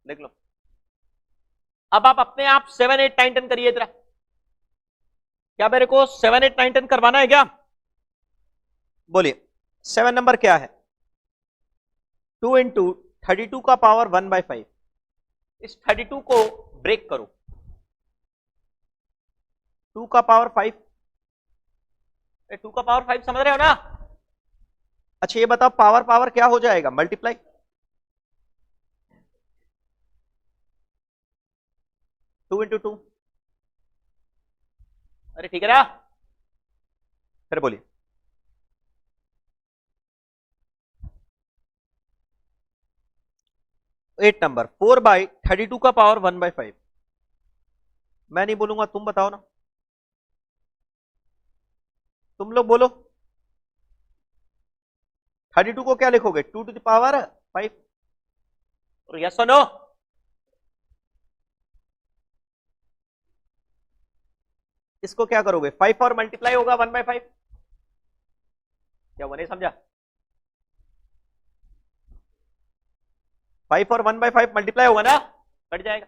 देख लो, अब आप अपने आप 7 8 9 10 करिए जरा। क्या मेरे को 7 8 9 10 करवाना है क्या? बोलिए 7 नंबर क्या है? 2 इंटू 32 का पावर 1/5। इस 32 को ब्रेक करो। 2 का पावर 5। 2 का पावर 5 समझ रहे हो ना? अच्छा ये बताओ पावर पावर क्या हो जाएगा? मल्टीप्लाई। 2 इंटू 2। अरे ठीक है ना? फिर बोलिए। 8 नंबर 4/32 का पावर 1/5। मैं नहीं बोलूंगा, तुम बताओ ना, तुम लोग बोलो। 32 को क्या लिखोगे? 2 टू द पावर 5। और यस और नो? इसको क्या करोगे? 5 और मल्टीप्लाई होगा 1/5। क्या वो नहीं समझा? 5 और 1/5 मल्टीप्लाई होगा ना, कट जाएगा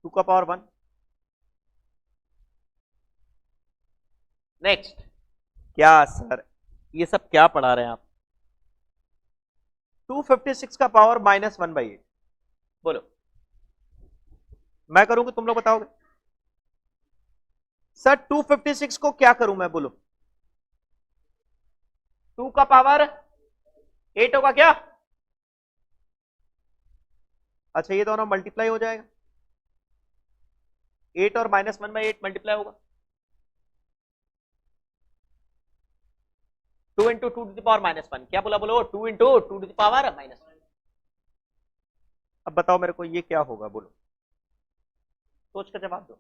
2 का पावर 1। नेक्स्ट। क्या सर ये सब क्या पढ़ा रहे हैं आप? 256 का पावर -1/8। बोलो, मैं करूंगी तुम लोग बताओगे? सर 256 को क्या करूं मैं? बोलो। 2 का पावर 8 होगा क्या? अच्छा ये दोनों मल्टीप्लाई हो जाएगा। 8 और -1/8 मल्टीप्लाई होगा। 2 इंटू 2 टू द पावर -1। क्या बोला? बोलो 2 इंटू 2 टू द पावर -1। अब बताओ मेरे को ये क्या होगा? बोलो, सोच कर जवाब दो।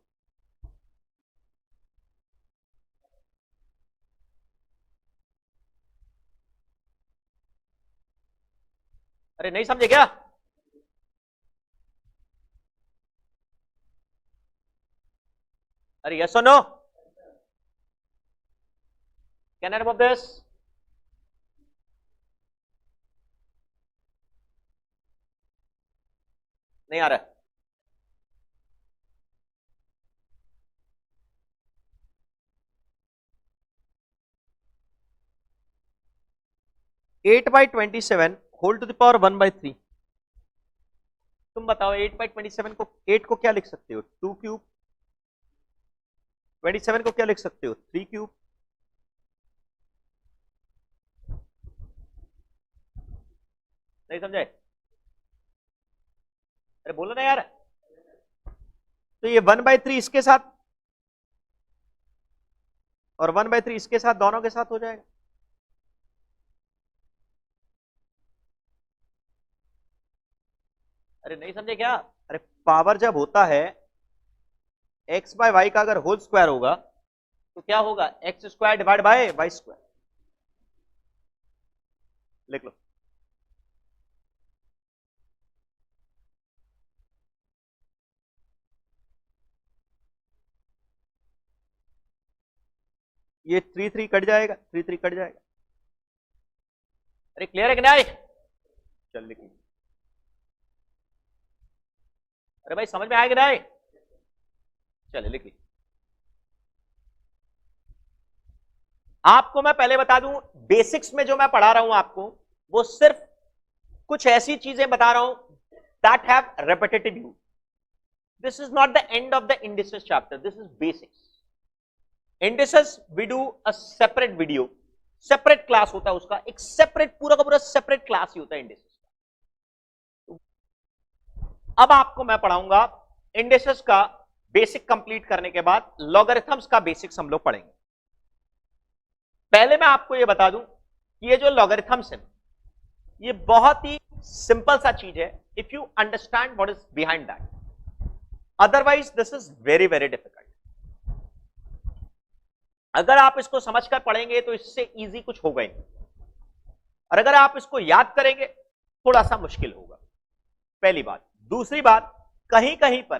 अरे नहीं समझे क्या? अरे यस और no? Can I remove this? नहीं आ रहा। 8/27 होल टू द पावर 1/3। तुम बताओ 8/27 को 8 को क्या लिख सकते हो? 2 क्यूब। 27 को क्या लिख सकते हो? 3 क्यूब। नहीं समझे? अरे बोलो ना यार। तो ये 1/3 इसके साथ और 1/3 इसके साथ, दोनों के साथ हो जाएगा। अरे नहीं समझे क्या? अरे पावर जब होता है x/y का अगर होल स्क्वायर होगा तो क्या होगा? x² divide by y²। लिख लो। ये 3 3 कट जाएगा, 3 3 कट जाएगा। अरे क्लियर है कि नहीं? चल लिखिए। अरे भाई समझ में आएगा नहीं? चलिए लिखिए। आपको मैं पहले बता दूं, बेसिक्स में जो मैं पढ़ा रहा हूं आपको, वो सिर्फ कुछ ऐसी चीजें बता रहा हूं that have repetitive use. This is not the end of the indices chapter, this is basics. Indices we do a separate video, separate class होता है उसका, एक सेपरेट पूरा का पूरा सेपरेट क्लास ही होता है इंडिसेस का। अब आपको मैं पढ़ाऊंगा इंडिसेस का बेसिक कंप्लीट करने के बाद लॉगरिथम्स का बेसिक्स हम लोग पढ़ेंगे। पहले मैं आपको यह बता दूं कि ये जो लॉगरिथम्स है ये बहुत ही सिंपल सा चीज है if you understand what is behind that. Otherwise this is very very difficult. अगर आप इसको समझकर पढ़ेंगे तो इससे इजी कुछ होगा ही नहीं, और अगर आप इसको याद करेंगे थोड़ा सा मुश्किल होगा, पहली बात। दूसरी बात, कहीं कहीं पर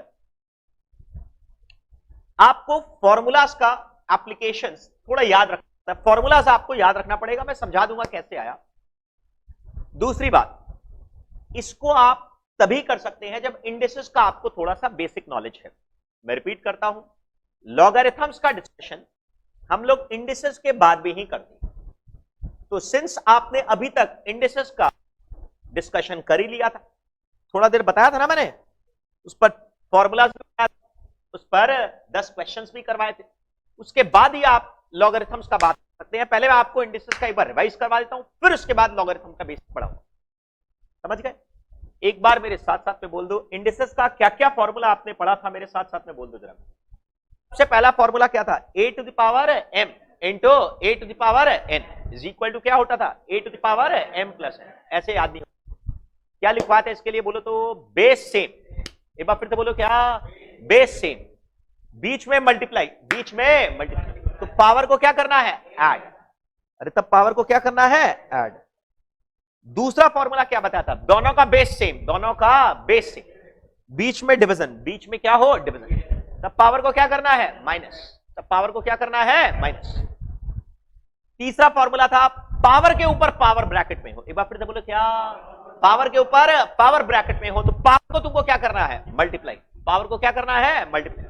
आपको फॉर्मूलाज का एप्लीकेशन थोड़ा याद रखना है, फॉर्मूलाज आपको याद रखना पड़ेगा, मैं समझा दूंगा कैसे आया। दूसरी बात, इसको आप तभी कर सकते हैं जब इंडिसेस का आपको थोड़ा सा बेसिक नॉलेज है। मैं रिपीट करता हूं, लॉगरिथम्स का डिस्कशन हम लोग इंडिसेस के बाद भी ही करते हैं। तो सिंस आपने अभी तक इंडिसेस का डिस्कशन कर ही लिया था, थोड़ा देर बताया था ना मैंने, उस पर फॉर्मूलाज भी बताया, उस पर 10 क्वेश्चंस भी करवाए थे, उसके बाद ही आप लॉगरिथम्स का बात कर सकते हैं। पहले मैं आपको इंडिसेस का एक बार रिवाइज करवा देता हूं, फिर उसके बाद लॉगरिथम का बेसिक पढ़ाऊंगा। समझ गए? एक बार मेरे साथ साथ में बोल दो, इंडिसेस का क्या क्या फॉर्मूला आपने पढ़ा था, मेरे साथ साथ में बोल दो जरा। सबसे पहला फॉर्मूला क्या था? a to the power m into a to the power n is equal to क्या होता था? a to the power m plus n। ऐसे याद नहीं होता। क्या लिखवाते हैं इसके लिए बोलो तो? Base same. एक बार फिर से बोलो, क्या? बेस सेम, बीच में मल्टीप्लाई, बीच में मल्टीप्लाई, तो पावर को क्या करना है? ऐड। अरे तब पावर को क्या करना है? ऐड। दूसरा फॉर्मूला क्या बताया था? दोनों का बेस सेम, दोनों का बेस सेम, बीच में डिवीजन, बीच में क्या हो? डिवीजन। तब पावर को क्या करना है? माइनस। तब पावर को क्या करना है? माइनस। तीसरा फॉर्मूला था पावर के ऊपर पावर ब्रैकेट में हो। एक बार फिर से बोलो, क्या? पावर के ऊपर पावर ब्रैकेट में हो तो पावर को तुमको क्या करना है? मल्टीप्लाई। पावर को क्या करना है? मल्टीप्लाई।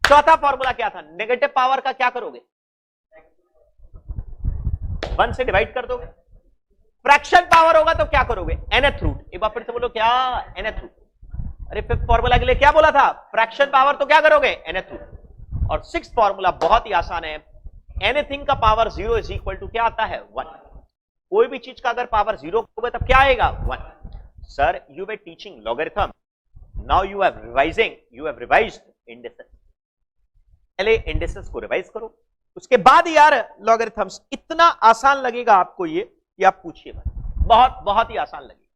चौथा फॉर्मूला क्या था? नेगेटिव पावर का क्या करोगे? 1 से डिवाइड कर दोगे। फ्रैक्शन पावर होगा तो क्या करोगे? nth root. एक बार फिर से बोलो, क्या? nth root. अरे फिफ्थ फॉर्मूला के लिए क्या बोला था? फ्रैक्शन पावर तो क्या करोगे? nth root. और सिक्स्थ फॉर्मूला बहुत ही आसान है, एनीथिंग का पावर 0 इज इक्वल टू क्या आता है? 1। कोई भी चीज का अगर पावर 0 होगा तब क्या आएगा? 1। Sir you were teaching logarithm, now you are revising, you have revised indices. पहले इंडिसेस को रिवाइज करो, उसके बाद यार लॉगरिथम्स। इतना आसान लगेगा आपको ये कि आप पूछिए मत, बहुत बहुत ही आसान लगेगा।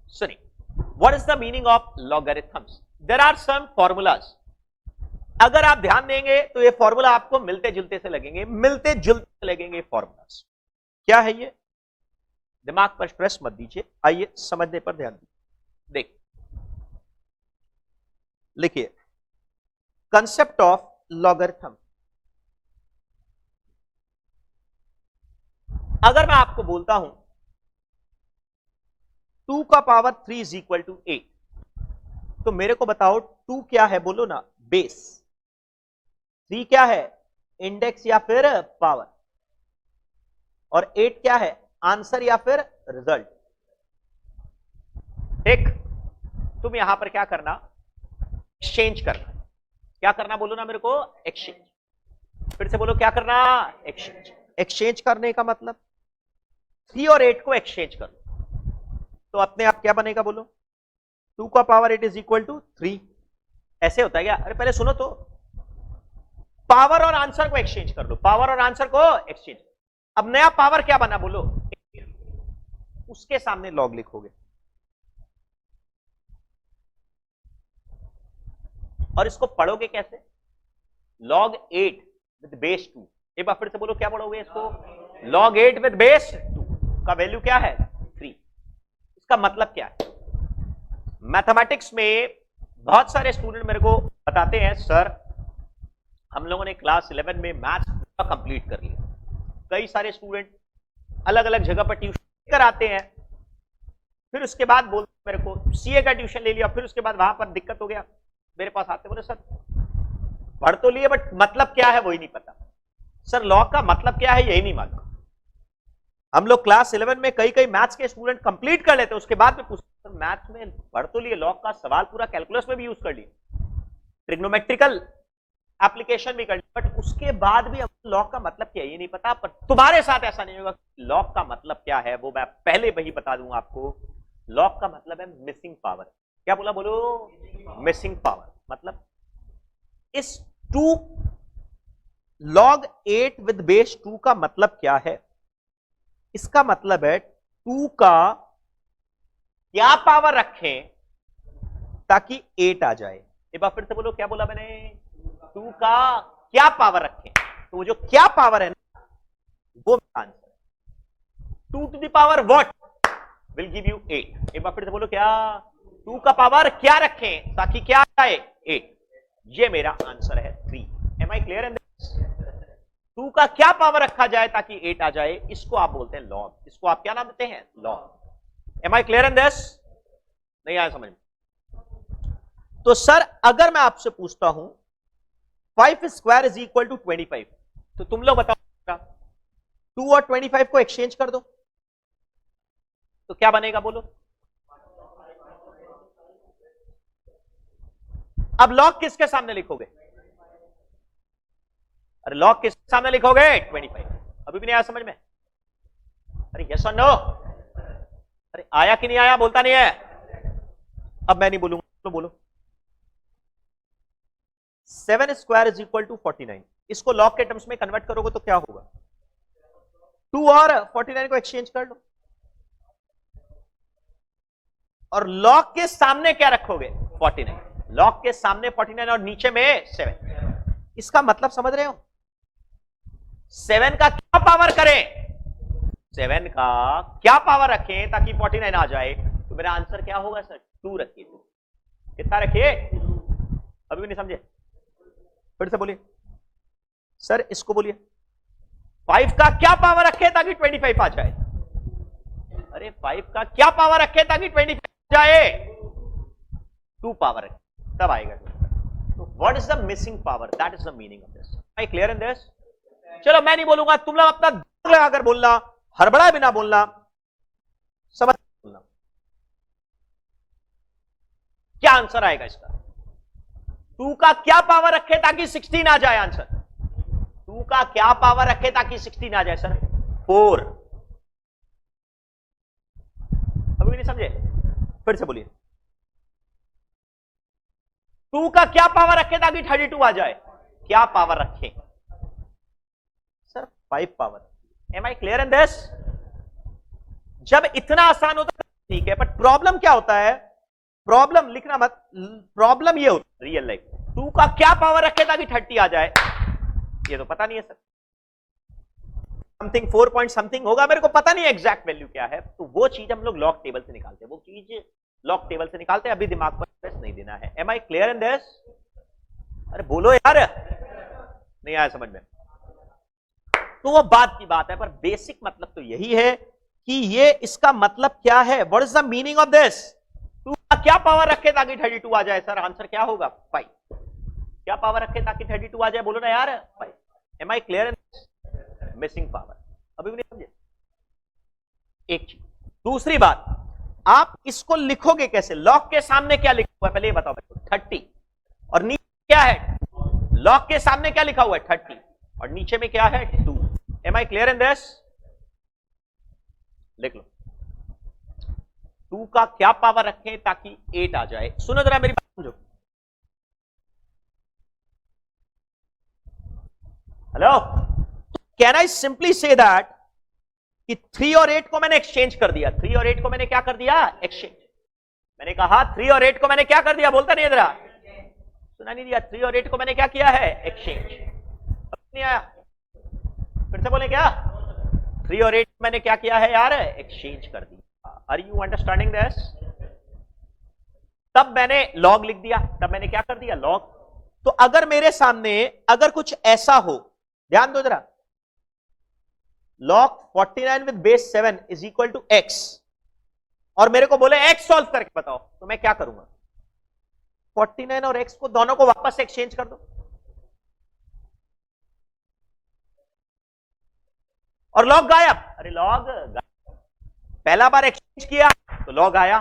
सुनिए, what is the meaning of logarithms? There are some formulas. अगर आप ध्यान देंगे तो ये फॉर्मूला आपको मिलते जुलते से लगेंगे, मिलते जुलते लगेंगे फॉर्मूलाज। क्या है ये? दिमाग पर स्ट्रेस मत दीजिए, आइए समझने पर ध्यान दीजिए। देखिए, लिखिए, कंसेप्ट ऑफ लॉगरिथम। अगर मैं आपको बोलता हूं 2 का पावर 3 इज इक्वल टू 8, तो मेरे को बताओ 2 क्या है? बोलो ना, बेस। 3 क्या है? इंडेक्स या फिर पावर। और 8 क्या है? आंसर या फिर रिजल्ट। ठीक, तुम यहां पर क्या करना? एक्सचेंज करना। क्या करना बोलो ना मेरे को? एक्सचेंज। फिर से बोलो, क्या करना? एक्सचेंज। एक्सचेंज करने का मतलब 3 और 8 को एक्सचेंज कर लो तो अपने आप क्या बनेगा? बोलो, 2 का पावर 8 इज इक्वल टू 3। ऐसे होता है क्या? अरे पहले सुनो तो, पावर और आंसर को एक्सचेंज कर लो, पावर और आंसर को एक्सचेंज। अब नया पावर क्या बना? बोलो, उसके सामने लॉग लिखोगे और इसको पढ़ोगे कैसे? log 8 with base 2। एक बार फिर से बोलो, क्या पढ़ोगे इसको? log 8 विद बेस 2 का वैल्यू क्या है? 3। इसका मतलब क्या है? मैथमेटिक्स में बहुत सारे स्टूडेंट मेरे को बताते हैं, सर हम लोगों ने क्लास 11 में मैथ्स पूरा कंप्लीट कर लिया। कई सारे स्टूडेंट अलग अलग जगह पर ट्यूशन कर आते हैं, फिर उसके बाद बोलते मेरे को सीए का ट्यूशन ले लिया, फिर उसके बाद वहां पर दिक्कत हो गया, मेरे पास आते, बोले सर पढ़ तो लिए बट मतलब क्या है वही नहीं पता, सर लॉ का मतलब क्या है यही नहीं मालूम। हम लोग क्लास 11 में कई कई मैथ्स के स्टूडेंट कंप्लीट कर लेते, उसके बाद में पूछते सर मैथ्स में पढ़ तो लिए, लॉ का सवाल पूरा कैलकुलस में भी यूज कर लिया, ट्रिग्नोमेट्रिकल एप्लीकेशन भी कर लिया, बट उसके बाद भी लॉ का मतलब क्या है ये नहीं पता। पर तुम्हारे साथ ऐसा नहीं होगा। लॉ का मतलब क्या है वो मैं पहले वही बता दूंगा आपको। लॉ का मतलब है मिसिंग पावर। क्या बोला? बोलो, मिसिंग पावर। मतलब इस 2 log 8 विद बेस 2 का मतलब क्या है? इसका मतलब है 2 का क्या पावर रखें ताकि 8 आ जाए। एक बार फिर से बोलो, क्या बोला मैंने? 2 का क्या पावर रखें, तो वो जो क्या पावर है ना वो answer. 2 to the power what will give you 8। एक बार फिर से बोलो, क्या? 2 का पावर क्या रखें ताकि क्या आए? 8। ये मेरा आंसर है 3। Am I clear in this? 2 का क्या पावर रखा जाए ताकि 8 आ जाए, इसको आप बोलते हैं लॉग। इसको आप क्या नाम देते हैं? Log. Am I clear in this? नहीं आया समझ में? तो सर अगर मैं आपसे पूछता हूं 5 स्क्वायर इज इक्वल टू 25, तो तुम लोग बताओ 2 और 25 को एक्सचेंज कर दो तो क्या बनेगा बोलो? अब लॉग किसके सामने लिखोगे? अरे लॉग किसके सामने लिखोगे? 25। अभी भी नहीं आया समझ में? अरे यस और नो? अरे आया कि नहीं आया? बोलता नहीं है। अब मैं नहीं बोलूंगा तो बोलो। 7 स्क्वायर इज इक्वल टू 49, इसको लॉग के टर्म्स में कन्वर्ट करोगे तो क्या होगा? 2 और 49 को एक्सचेंज कर लो और लॉग के सामने क्या रखोगे? 49। लॉग के सामने 49 और नीचे में 7। इसका मतलब समझ रहे हो? 7 का क्या पावर करें? 7 का क्या पावर रखें ताकि 49 आ जाए? तो मेरा आंसर क्या होगा सर? 2 रखिए। कितना रखिए? अभी भी नहीं समझे? फिर से बोलिए सर, इसको बोलिए 5 का क्या पावर रखे ताकि 25 आ जाए? अरे 5 का क्या पावर रखे ताकि 25 आ जाए? 2 पावर रखे तब आएगा। तो what is the missing power? That is the meaning of this. I clear in this? चलो मैं नहीं बोलूंगा, तुम लोग अपना दिमाग लगाकर बोलना, हड़बड़ा बिना बोलना, समझ बोलना। क्या आंसर आएगा इसका? 2 का क्या पावर रखे ताकि 16 आ जाए? आंसर 2 का क्या पावर रखे ताकि 16 आ जाए सर? 4। अभी भी नहीं समझे? फिर से बोलिए 2 का क्या पावर रखे ताकि 32 आ जाए? क्या पावर रखें sir? 5 power. Am I clear in this? जब इतना आसान होता है ठीक है, बट प्रॉब्लम क्या होता है? प्रॉब्लम लिखना मत, प्रॉब्लम ये होता है रियल लाइफ 2 का क्या पावर रखे ताकि 30 आ जाए, ये तो पता नहीं है सर। समथिंग 4 पॉइंट समथिंग होगा, मेरे को पता नहीं एग्जैक्ट वैल्यू क्या है, तो वो चीज हम लोग लॉग टेबल से निकालते हैं, वो चीज लॉग टेबल से निकालते हैं। अभी दिमाग पर स्ट्रेस नहीं देना है। Am I clear in this? अरे बोलो यार, नहीं आया समझ में? तो वो बात की बात है, पर बेसिक मतलब तो यही है कि ये इसका मतलब क्या है? What is the meaning of this? 2 का क्या पावर रखे ताकि 32 आ जाए? सर आंसर क्या होगा? 5। क्या पावर रखे ताकि 32 आ जाए? बोलो ना यार 5। Am I clear in this? Missing power. अभी भी नहीं समझे? एक चीज। दूसरी बात, आप इसको लिखोगे कैसे? लॉग के सामने क्या लिखा हुआ है पहले ये बताओ मेरे को? 30 और नीचे क्या है? लॉग के सामने क्या लिखा हुआ है? 30 और नीचे में क्या है? 2। Am I clear in this? लिख लो 2 का क्या पावर रखें ताकि 8 आ जाए। सुनो जरा मेरी बात समझो। Hello, can I simply say that कि 3 और 8 को मैंने एक्सचेंज कर दिया। 3 और 8 को मैंने क्या कर दिया? एक्सचेंज। मैंने कहा 3 और 8 को मैंने क्या कर दिया? बोलता नहीं जरा, सुना नहीं दिया? 3 और 8 को मैंने क्या किया है? एक्सचेंज। नहीं आया? फिर से बोले क्या? 3 और 8 मैंने क्या किया है यार? एक्सचेंज कर दिया। Are you understanding this? तब मैंने लॉग लिख दिया, तब मैंने क्या कर दिया? लॉग। तो अगर मेरे सामने अगर कुछ ऐसा हो, ध्यान दो जरा, log 49 with base 7 is equal to x और मेरे को बोले x सॉल्व करके बताओ, तो मैं क्या करूंगा? 49 और x को दोनों को वापस एक्सचेंज कर दो और log गायब। अरे log गायब। पहला बार एक्सचेंज किया तो log आया,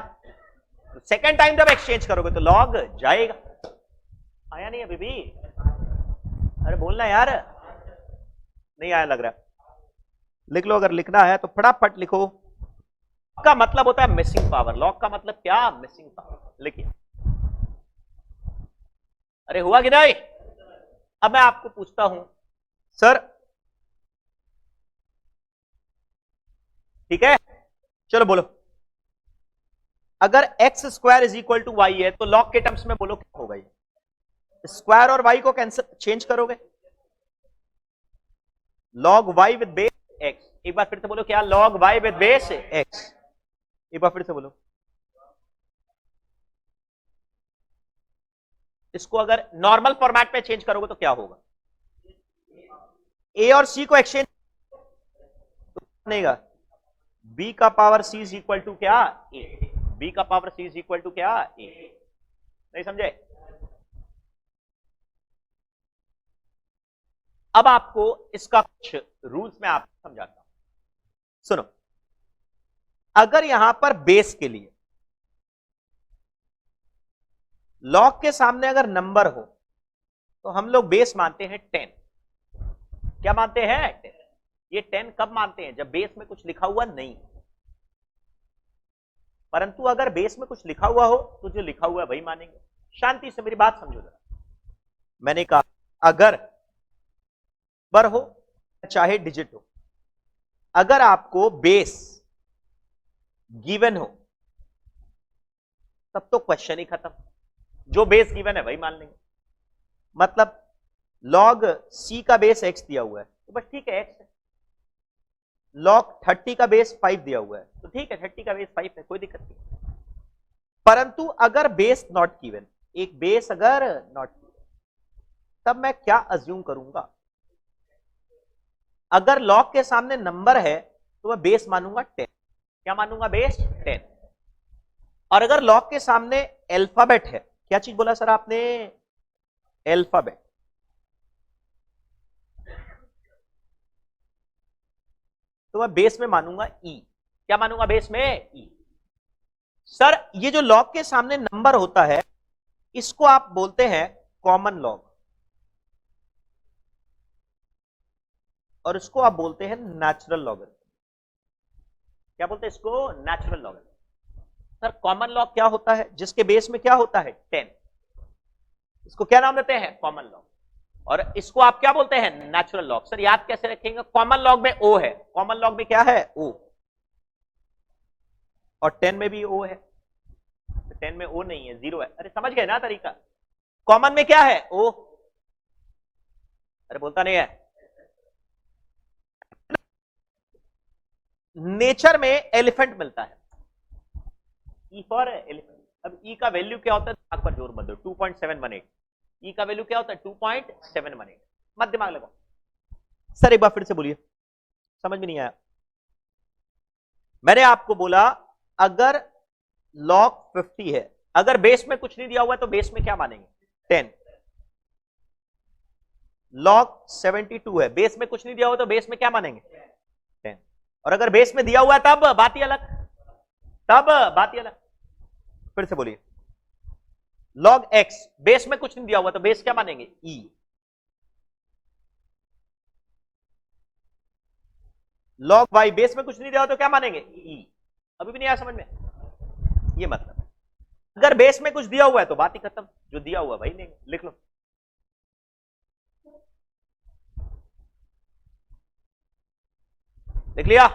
तो सेकेंड टाइम जब एक्सचेंज करोगे तो log जाएगा। आया नहीं अभी भी? अरे बोलना यार, नहीं आया लग रहा। लिख लो, अगर लिखना है तो फटाफट लिखो। का मतलब होता है मिसिंग पावर। लॉग का मतलब क्या? Missing power. लिखिए। अरे हुआ कि नहीं? अब मैं आपको पूछता हूं सर, ठीक है चलो बोलो, अगर x square is equal to y है तो लॉग के टर्म्स में बोलो क्या होगा? ये स्क्वायर और वाई को कैंसिल चेंज करोगे, log y with base x. एक बार फिर से बोलो क्या? Log y with base x. एक बार फिर से बोलो। इसको अगर नॉर्मल फॉर्मेट में चेंज करोगे तो क्या होगा? ए और सी को एक्सचेंज बनेगा बी का power C is equal to क्या? ए। बी का power C is equal to क्या? ए। नहीं समझे? अब आपको इसका कुछ रूल्स में आपको समझाता हूं, सुनो। अगर यहां पर बेस के लिए लॉग के सामने अगर नंबर हो तो हम लोग बेस मानते हैं 10। क्या मानते हैं? 10। ये 10 कब मानते हैं? जब बेस में कुछ लिखा हुआ नहीं। परंतु अगर बेस में कुछ लिखा हुआ हो तो जो लिखा हुआ है वही मानेंगे। शांति से मेरी बात समझो जरा। मैंने कहा अगर पर हो चाहे डिजिट हो, अगर आपको बेस गिवन हो तब तो क्वेश्चन ही खत्म। जो बेस गिवन है वही मान लेंगे। मतलब लॉग सी का बेस एक्स दिया हुआ है तो बस ठीक है एक्स है। लॉग 30 का बेस 5 दिया हुआ है तो ठीक है 30 का बेस 5 है, कोई दिक्कत नहीं। परंतु अगर बेस नॉट गिवन, एक बेस अगर नॉट गिवन, तब मैं क्या अज्यूम करूंगा? अगर लॉग के सामने नंबर है तो मैं बेस मानूंगा 10। क्या मानूंगा? बेस 10। और अगर लॉग के सामने अल्फाबेट है, क्या चीज बोला सर आपने? अल्फाबेट। तो मैं बेस में मानूंगा ई। क्या मानूंगा बेस में? ई। सर ये जो लॉग के सामने नंबर होता है इसको आप बोलते हैं कॉमन लॉग, और इसको आप बोलते हैं नेचुरल लॉगरिथम। क्या बोलते हैं इसको? Natural logarithm. Sir common log क्या होता है? जिसके बेस में क्या होता है? 10। इसको क्या नाम देते हैं? Common log. और इसको आप क्या बोलते हैं? Natural log. सर याद कैसे रखेंगे? कॉमन लॉग में ओ है, कॉमन लॉग में क्या है? ओ। और 10 में भी ओ है। 10 में ओ नहीं है, 0 है। अरे समझ गए ना तरीका? कॉमन में क्या है? ओ। अरे बोलता नहीं है। नेचर में एलिफेंट मिलता है, ई फॉर एलिफेंट। अब ई का वैल्यू क्या होता है? दिमाग पर जोर मत दो। 2.718। ई का वैल्यू क्या होता है? 2.718। मत दिमाग लगाओ। सर एक बार फिर से बोलिए, समझ में नहीं आया। मैंने आपको बोला अगर लॉग 50 है, अगर बेस में कुछ नहीं दिया हुआ है तो बेस में क्या मानेंगे? 10। लॉग 72 है, बेस में कुछ नहीं दिया हुआ तो बेस में क्या मानेंगे? 10। और अगर बेस में दिया हुआ है तब बात ही अलग, तब बात ही अलग। फिर से बोलिए, लॉग एक्स बेस में कुछ नहीं दिया हुआ तो बेस क्या मानेंगे? ई। लॉग वाई बेस में कुछ नहीं दिया हुआ तो क्या मानेंगे? ई। अभी भी नहीं आया समझ में? ये मतलब अगर बेस में कुछ दिया हुआ है तो बात ही खत्म, जो दिया हुआ भाई नहीं। लिख लो। लिख लिया?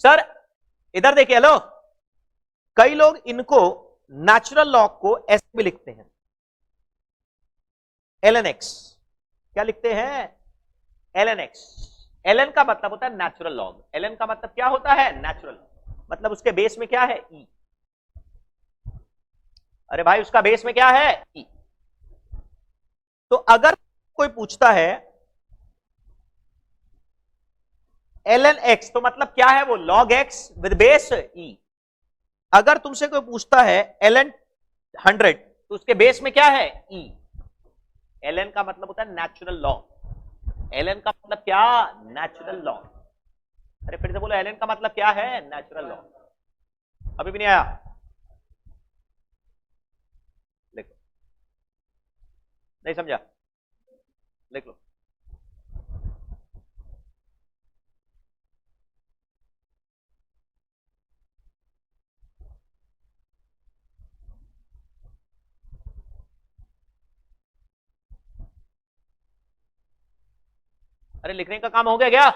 सर इधर देखिए, हेलो। कई लोग इनको नेचुरल लॉग को ऐसे भी लिखते हैं, ln x। क्या लिखते हैं? ln x। ln का मतलब होता है नेचुरल लॉग। ln का मतलब क्या होता है? नेचुरल। मतलब उसके बेस में क्या है? e। अरे भाई उसका बेस में क्या है? e। तो अगर कोई पूछता है ln x तो मतलब क्या है? वो log x with base e। अगर तुमसे कोई पूछता है ln 100 तो उसके बेस में क्या है? e। ln का मतलब होता है नेचुरल लॉग। ln का मतलब क्या? Natural log. अरे फिर से बोलो, ln का मतलब क्या है? Natural log. अभी भी नहीं आया? लिखो। नहीं समझा? लिख लो। अरे लिखने का काम हो गया क्या?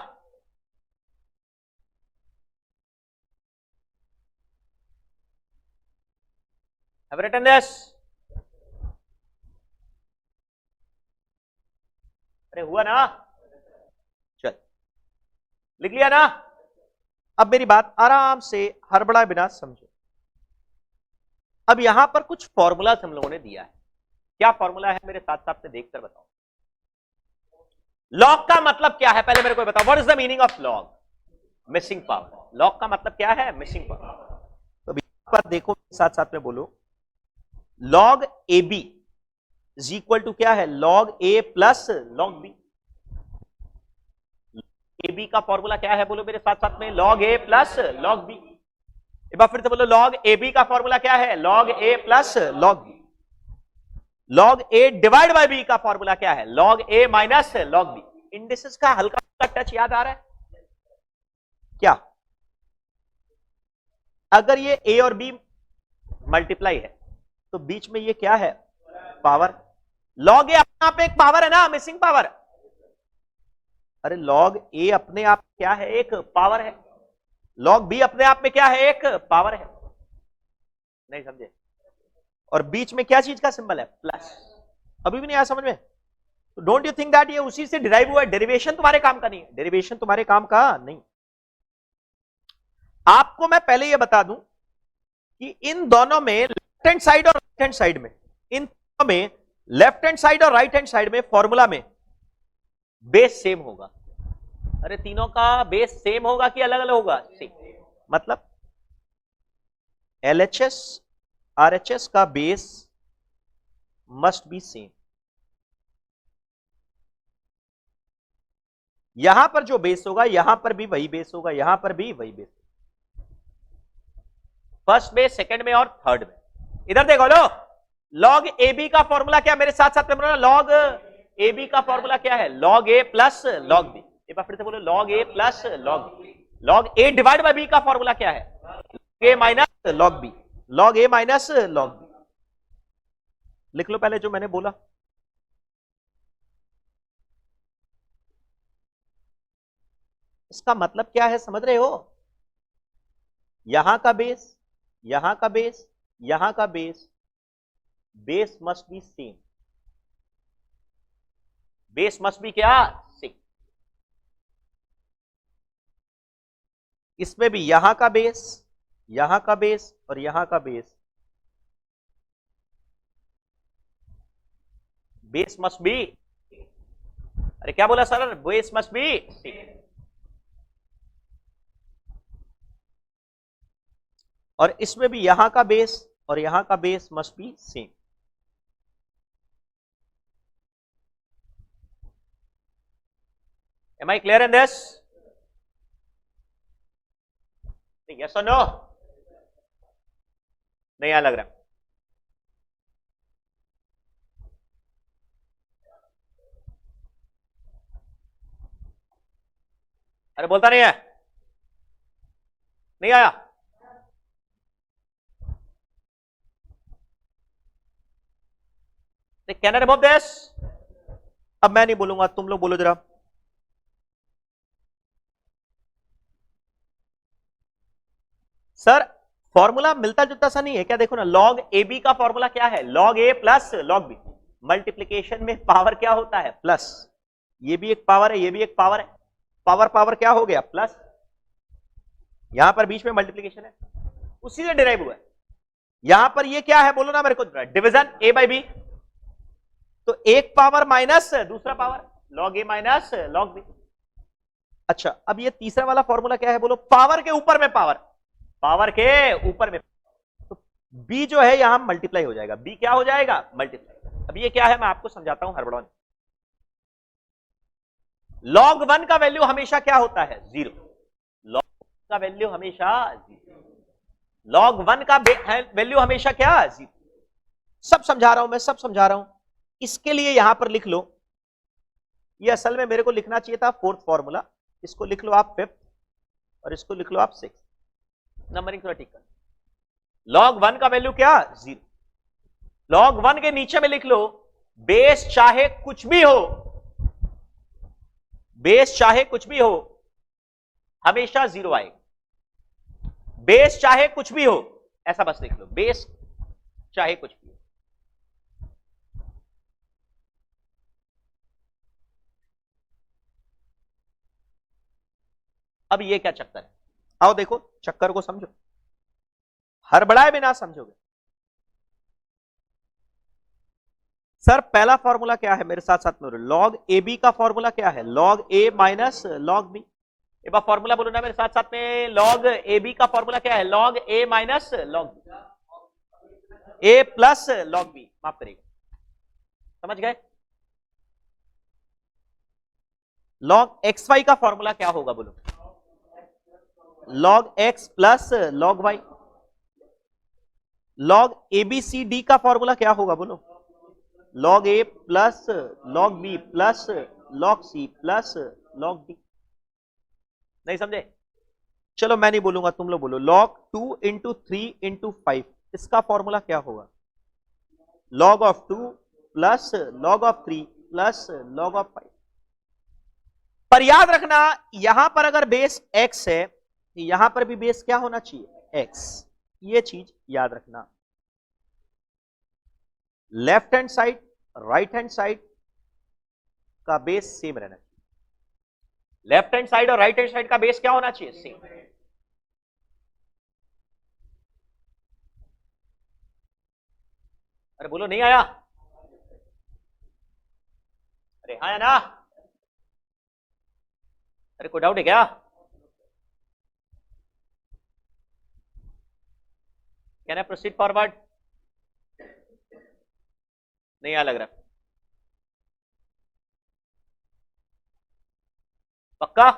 Have written this? अरे हुआ ना? चल लिख लिया ना? अब मेरी बात आराम से हड़बड़ा बिना समझो। अब यहां पर कुछ फॉर्मूलाज हम लोगों ने दिया है। क्या फॉर्मूला है मेरे साथ साथ से देखकर बताओ। लॉग का मतलब क्या है पहले मेरे को बताओ। What is the meaning of log? Missing power. Log का मतलब क्या है? Missing power. तो पर देखो साथ साथ में बोलो, log A B is equal to क्या है? Log A plus log B. A B का फॉर्मूला क्या है बोलो मेरे साथ साथ में? Log A plus log B. एक बार फिर से बोलो, लॉग ए बी का फॉर्मूला क्या है? Log A plus log B. Log A divide by B का फॉर्मूला क्या है? Log A minus log B. Indices का हल्का टच याद आ रहा है क्या? अगर ये ए और बी मल्टीप्लाई है तो बीच में ये क्या है? पावर। लॉग ए अपने आप एक पावर है ना, मिसिंग पावर। अरे लॉग ए अपने आप क्या है? एक पावर है। लॉग बी अपने आप में क्या है? एक पावर है। नहीं समझे? और बीच में क्या चीज का सिंबल है? प्लस। अभी भी नहीं आया समझ में? तो डोंट यू थिंक दैट ये उसी से डिराइव हुआ है? डेरिवेशन तुम्हारे काम का नहीं है। डेरिवेशन तुम्हारे काम का नहीं। आपको मैं पहले ये बता दूं कि इन दोनों में लेफ्ट हैंड साइड और राइट हैंड साइड में, इन दोनों में लेफ्ट हैंड साइड और राइट हैंड साइड में फॉर्मूला में बेस सेम होगा। अरे तीनों का बेस सेम होगा कि अलग अलग होगा? सेम। मतलब एलएचएस आरएचएस का बेस मस्ट बी सेम। यहां पर जो बेस होगा यहां पर भी वही बेस होगा, यहां पर भी वही बेस। फर्स्ट में, सेकंड में और थर्ड में। इधर देखो लो, लॉग ए बी का फॉर्मूला क्या? मेरे साथ साथ में लॉग ए बी का फॉर्मूला क्या है? Log A plus log B. एक बार फिर से बोलो, log A plus log B. Log A divide by B का फॉर्मूला क्या है? A minus log B. Log A minus log B. लिख लो पहले जो मैंने बोला। इसका मतलब क्या है समझ रहे हो? यहां का बेस, यहां का बेस, यहां का base, base must be same. Base must be क्या? सेम। इसमें भी यहां का बेस, यहां का बेस और यहां का बेस, बेस मस्ट बी। अरे क्या बोला sir? Base must be same. और इसमें भी यहां का बेस और यहां का base must be same. Am I clear in this? Yes or no? नहीं यहां लग रहा। अरे बोलता नहीं है? नहीं आया? Can I remove this? अब मैं नहीं बोलूंगा, तुम लोग बोलो जरा। सर फॉर्मूला मिलता जुलता सा नहीं है क्या? देखो ना, लॉग ए बी का फॉर्मूला क्या है? Log A plus log B. Multiplication में पावर क्या होता है? प्लस। ये भी एक पावर है, ये भी एक पावर है। पावर पावर क्या हो गया? प्लस। यहां पर बीच में मल्टीप्लीकेशन है, उसी से डिराइव हुआ है। यहां पर ये क्या है बोलो ना मेरे को? Division A by B. तो एक पावर माइनस दूसरा power, log A minus log B. अच्छा अब ये तीसरा वाला फॉर्मूला क्या है बोलो? पावर के ऊपर में पावर, पावर के ऊपर में। तो बी जो है यहां मल्टीप्लाई हो जाएगा। बी क्या हो जाएगा? मल्टीप्लाई। अब ये क्या है मैं आपको समझाता हूं हड़बड़ान। लॉग वन का वैल्यू हमेशा क्या होता है? जीरो। लॉग का वैल्यू हमेशा जीरो। लॉग वन का वैल्यू हमेशा क्या? जीरो। सब समझा रहा हूं मैं, सब समझा रहा हूं। इसके लिए यहां पर लिख लो, ये असल में मेरे को लिखना चाहिए था फोर्थ फॉर्मूला। इसको लिख लो आप फिफ्थ और इसको लिख लो आप सिक्स। नंबरिंग थोड़ा ठीक कर। लॉग वन का वैल्यू क्या? जीरो। लॉग वन के नीचे में लिख लो, बेस चाहे कुछ भी हो, बेस चाहे कुछ भी हो हमेशा जीरो आएगा। बेस चाहे कुछ भी हो, ऐसा बस लिख लो, बेस चाहे कुछ भी हो। अब ये क्या चक्कर है, आओ देखो चक्कर को समझो, हड़बड़ाए बिना समझोगे। सर पहला फॉर्मूला क्या है, मेरे साथ साथ में लॉग ए बी का फॉर्मूला क्या है, log A minus log B. एक बार फॉर्मूला बोलो ना मेरे साथ साथ में, लॉग ए बी का फॉर्मूला क्या है, log A minus log B, A plus log B, माफ करिएगा, समझ गए। लॉग एक्स वाई का फॉर्मूला क्या होगा बोलो, log X plus log Y. Log A B C D का फॉर्मूला क्या होगा बोलो, log A plus log B plus log C plus log D. नहीं समझे, चलो मैं नहीं बोलूंगा, तुम लोग बोलो, लॉग 2 इंटू 3 इंटू 5, इसका फॉर्मूला क्या होगा, log of 2 plus log of 3 plus log of 5। पर याद रखना यहां पर अगर बेस x है, यहां पर भी बेस क्या होना चाहिए, x, ये चीज याद रखना। Left hand side right hand side का बेस सेम रहना चाहिए, लेफ्ट हैंड साइड और राइट हैंड साइड का बेस क्या होना चाहिए, सेम। अरे बोलो नहीं आया, अरे हाँ या ना, अरे कोई डाउट है क्या, कैन आई प्रोसीड फॉरवर्ड, नहीं आ लग रहा, पक्का।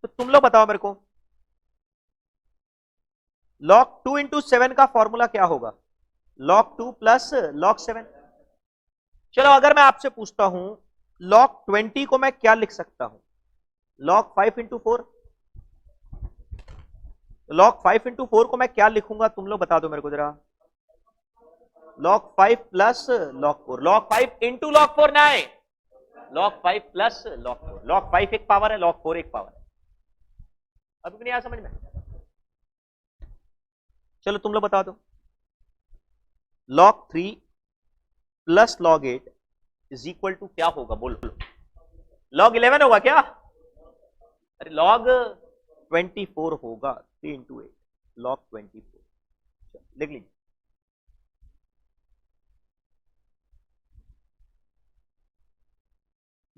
तो तुम लोग बताओ मेरे को, लॉग 2 इंटू 7 का फॉर्मूला क्या होगा, लॉग 2 प्लस लॉग 7। चलो अगर मैं आपसे पूछता हूं लॉग 20 को मैं क्या लिख सकता हूं, लॉग 5 इंटू 4, लॉग 5 इंटू 4 को मैं क्या लिखूंगा, तुम लोग बता दो मेरे को जरा, log 5 plus log 4, log 5 into log 4 ना है, लॉग 5 प्लस लॉग 4, लॉग 5 एक पावर है, लॉग 4 एक पावर है, अभी भी नहीं आया समझ में, चलो तुम लोग बता दो, log 3 plus log 8 is equal to क्या होगा बोलो, log 11 होगा क्या, अरे log 24 होगा, 3 इंटू 8 log 24, लिख लीजिए।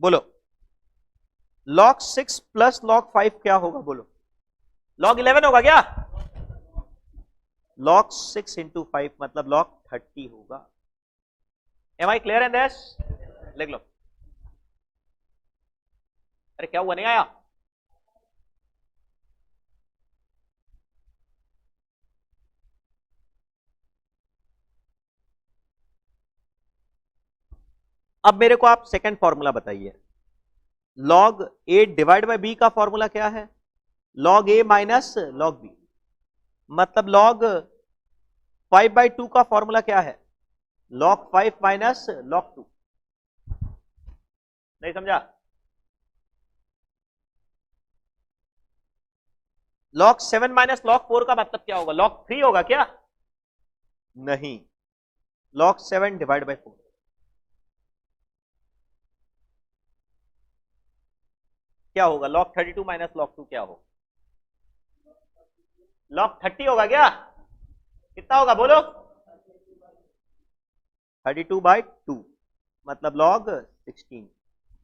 बोलो log 6 प्लस log 5 क्या होगा बोलो, log 11 होगा क्या, log 6 इंटू 5 मतलब log 30 होगा। Am I clear in this, लिख लो। अरे क्या हुआ नहीं आया, अब मेरे को आप सेकंड फॉर्मूला बताइए, log a divide by b का फॉर्मूला क्या है, log a minus log b, मतलब log 5/2 का फॉर्मूला क्या है, log 5 माइनस log 2। नहीं समझा, log 7 माइनस log 4 का मतलब क्या होगा, log 3 होगा क्या, नहीं, log 7 डिवाइड बाय 4, क्या होगा, log 32 माइनस log 2 क्या होगा, log 30 होगा क्या, कितना होगा बोलो, 32/2 मतलब log 16।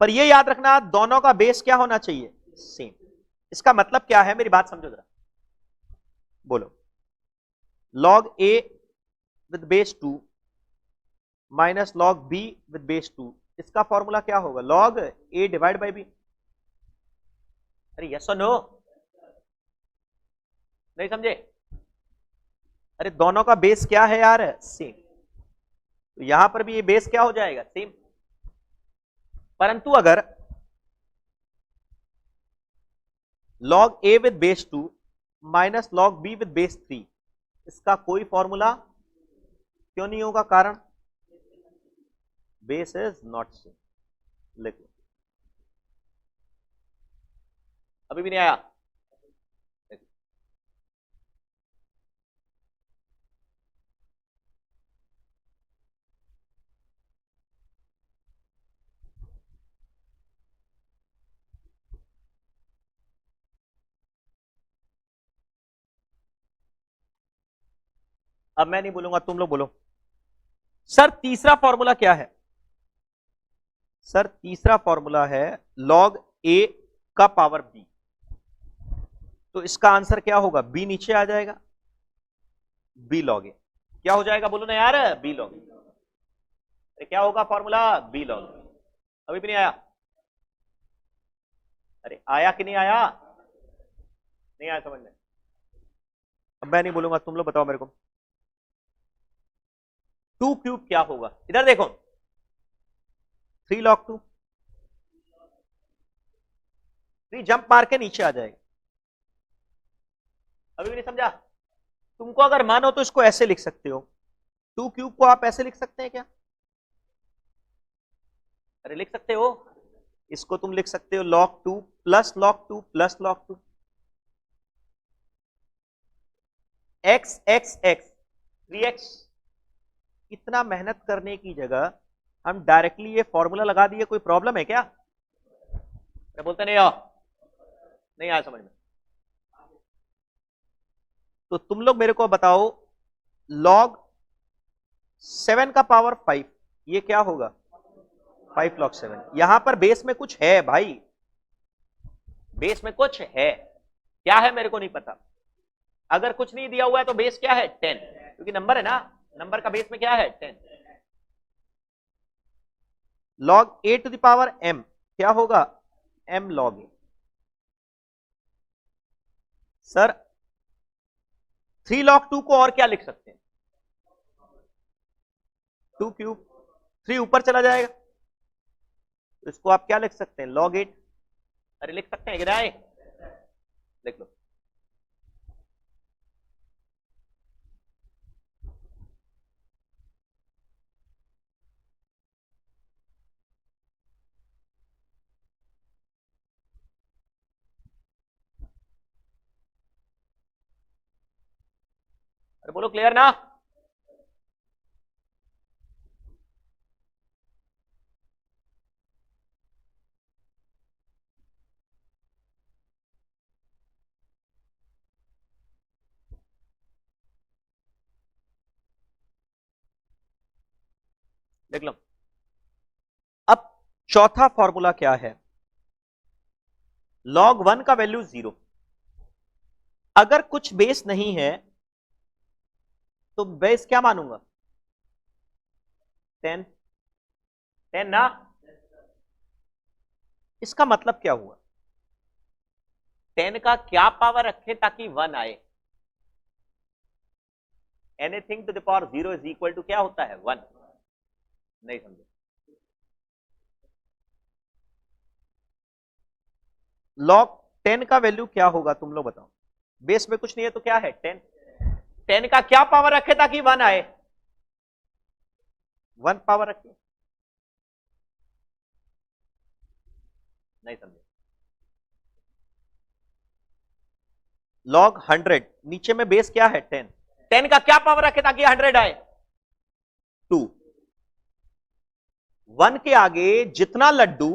पर ये याद रखना दोनों का बेस क्या होना चाहिए, सेम। इसका मतलब क्या है, मेरी बात समझो जरा, बोलो log a with base 2 minus log b with base 2, इसका फॉर्मूला क्या होगा, log a divide by b। अरे यस और नो, नहीं समझे, अरे दोनों का बेस क्या है यार, सेम, तो यहां पर भी ये बेस क्या हो जाएगा, सेम। परंतु अगर log a with base 2 minus log b with base 3, इसका कोई फॉर्मूला क्यों नहीं होगा, कारण बेस इज नॉट सेम, लिख लो। अभी भी नहीं आया, अब मैं नहीं बोलूंगा, तुम लोग बोलो। सर तीसरा फॉर्मूला क्या है? सर तीसरा फॉर्मूला है log a का पावर b। तो इसका आंसर क्या होगा? b नीचे आ जाएगा, b log a क्या हो जाएगा? बोलो ना यार, b log a। क्या होगा फॉर्मूला? b log a। अभी भी नहीं आया? अरे आया कि नहीं आया? नहीं आया समझ में? अब मैं नहीं बोलूंगा, तुम लोग बताओ मेरे को। 2 क्यूब क्या होगा? इधर देखो, 3 log 2। 3 जंप मार के नीचे आ जाएगा। अभी भी नहीं समझा? तुमको अगर मानो तो इसको ऐसे लिख सकते हो, 2 क्यूब को आप ऐसे लिख सकते हैं क्या? अरे लिख सकते हो। इसको तुम लिख सकते हो log 2 plus log 2 plus log 2। x x x 3x। इतना मेहनत करने की जगह हम डायरेक्टली ये फॉर्मूला लगा दिए, कोई प्रॉब्लम है क्या? मैं बोलते नहीं आओ, नहीं आया समझ में? तो तुम लोग मेरे को बताओ, log 7 का पावर 5 ये क्या होगा? 5 log 7। यहां पर बेस में कुछ है भाई, बेस में कुछ है, क्या है मेरे को नहीं पता। अगर कुछ नहीं दिया हुआ है तो बेस क्या है? 10, क्योंकि नंबर है ना, नंबर का बेस में क्या है? 10। log a to the power m क्या होगा? m log a। Sir 3 log 2 को और क्या लिख सकते हैं? 2 क्यूब। 3 ऊपर चला जाएगा तो इसको आप क्या लिख सकते हैं? log 8। अरे लिख सकते हैं कि नहीं? लिख लो। अरे बोलो क्लियर ना? देख लो। अब चौथा फॉर्मूला क्या है? log 1 का वैल्यू 0। अगर कुछ बेस नहीं है तो बेस क्या मानूंगा? 10। 10 ना? इसका मतलब क्या हुआ? 10 का क्या पावर रखे ताकि 1 आए? Anything to the power 0 is equal to क्या होता है? 1। नहीं समझे? log 10 का वैल्यू क्या होगा? तुम लोग बताओ। बेस में कुछ नहीं है तो क्या है? 10। 10 का क्या पावर रखे ताकि 1 आए? 1 पावर रखिए। नहीं समझे? log 100 नीचे में बेस क्या है? 10। 10 का क्या पावर रखे ताकि 100 आए? 2। 1 के आगे जितना लड्डू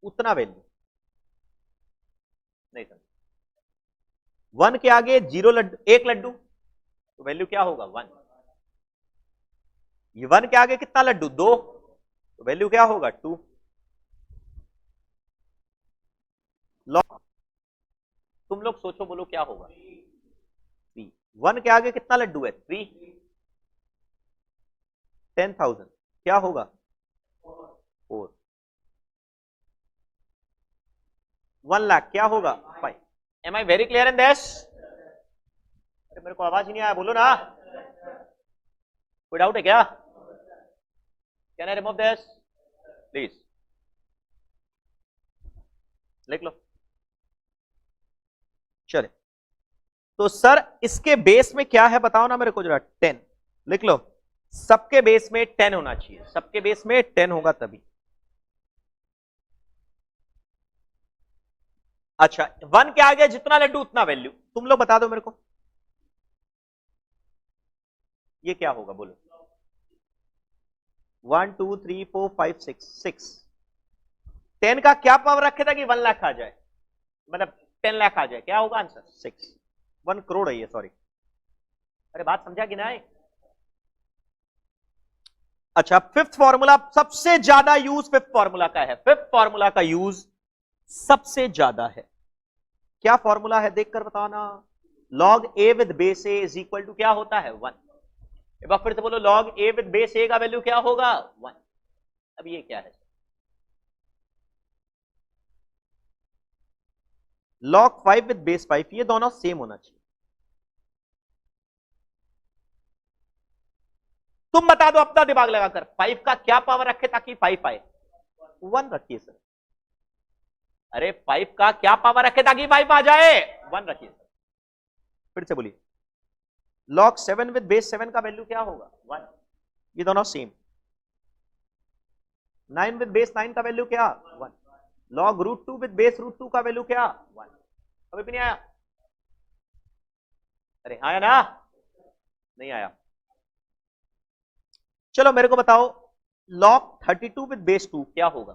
उतना वैल्यू। नहीं समझे? 1 के आगे 0 लड्डू, 1 लड्डू, तो वैल्यू क्या होगा? 1। ये 1 के आगे कितना लड्डू? 2, तो वैल्यू क्या होगा? 2। log तुम लोग सोचो, बोलो क्या होगा? 3। 1 के आगे कितना लड्डू है? 3। 10,000 क्या होगा? 4। 1 लाख क्या होगा? 5। Am I very clear in this? अरे मेरे को आवाज ही नहीं आया, बोलो ना। कोई डाउट है क्या? Can I remove this please? लिख लो। चले तो सर इसके बेस में क्या है बताओ ना मेरे को जरा। 10 लिख लो। सबके बेस में 10 होना चाहिए, सबके बेस में 10 होगा तभी। अच्छा 1 के आगे जितना लड्डू उतना वैल्यू, तुम लोग बता दो मेरे को ये क्या होगा? बोलो। 1 2 3 4 5 6 6। 10 का क्या पावर रखे था कि 1 लाख आ जाए, मतलब 10 लाख आ जाए? क्या होगा आंसर? 6। 1 करोड़ है ये, सॉरी। अरे बात समझा कि नहीं? अच्छा, फिफ्थ फॉर्मूला सबसे ज्यादा यूज फिफ्थ फॉर्मूला का है, फिफ्थ फॉर्मूला का यूज सबसे ज्यादा है। क्या फॉर्मूला है देखकर बताना। Log A with base A is equal to क्या होता है 1। एक बार फिर से बोलो, log A with base A का वैल्यू क्या होगा 1। अब ये क्या है? लॉग 5 विद बेस 5, ये दोनों सेम होना चाहिए। तुम बता दो अपना दिमाग लगाकर, 5 का क्या पावर रखे ताकि 5 आए? 1 रखिए सर। अरे 5 का क्या पावर रखे ताकि 5 आ जाए? 1 रखिए सर। फिर से बोलिए, लॉग 7 विद बेस 7 का वैल्यू क्या होगा 1। ये दोनों सेम। 9 विद बेस 9 का वैल्यू क्या 1। Log root 2 with base root 2 का वैल्यू क्या 1। अभी भी नहीं आया? अरे आया ना? नहीं आया? चलो मेरे को बताओ, लॉग 32 विद बेस 2 क्या होगा?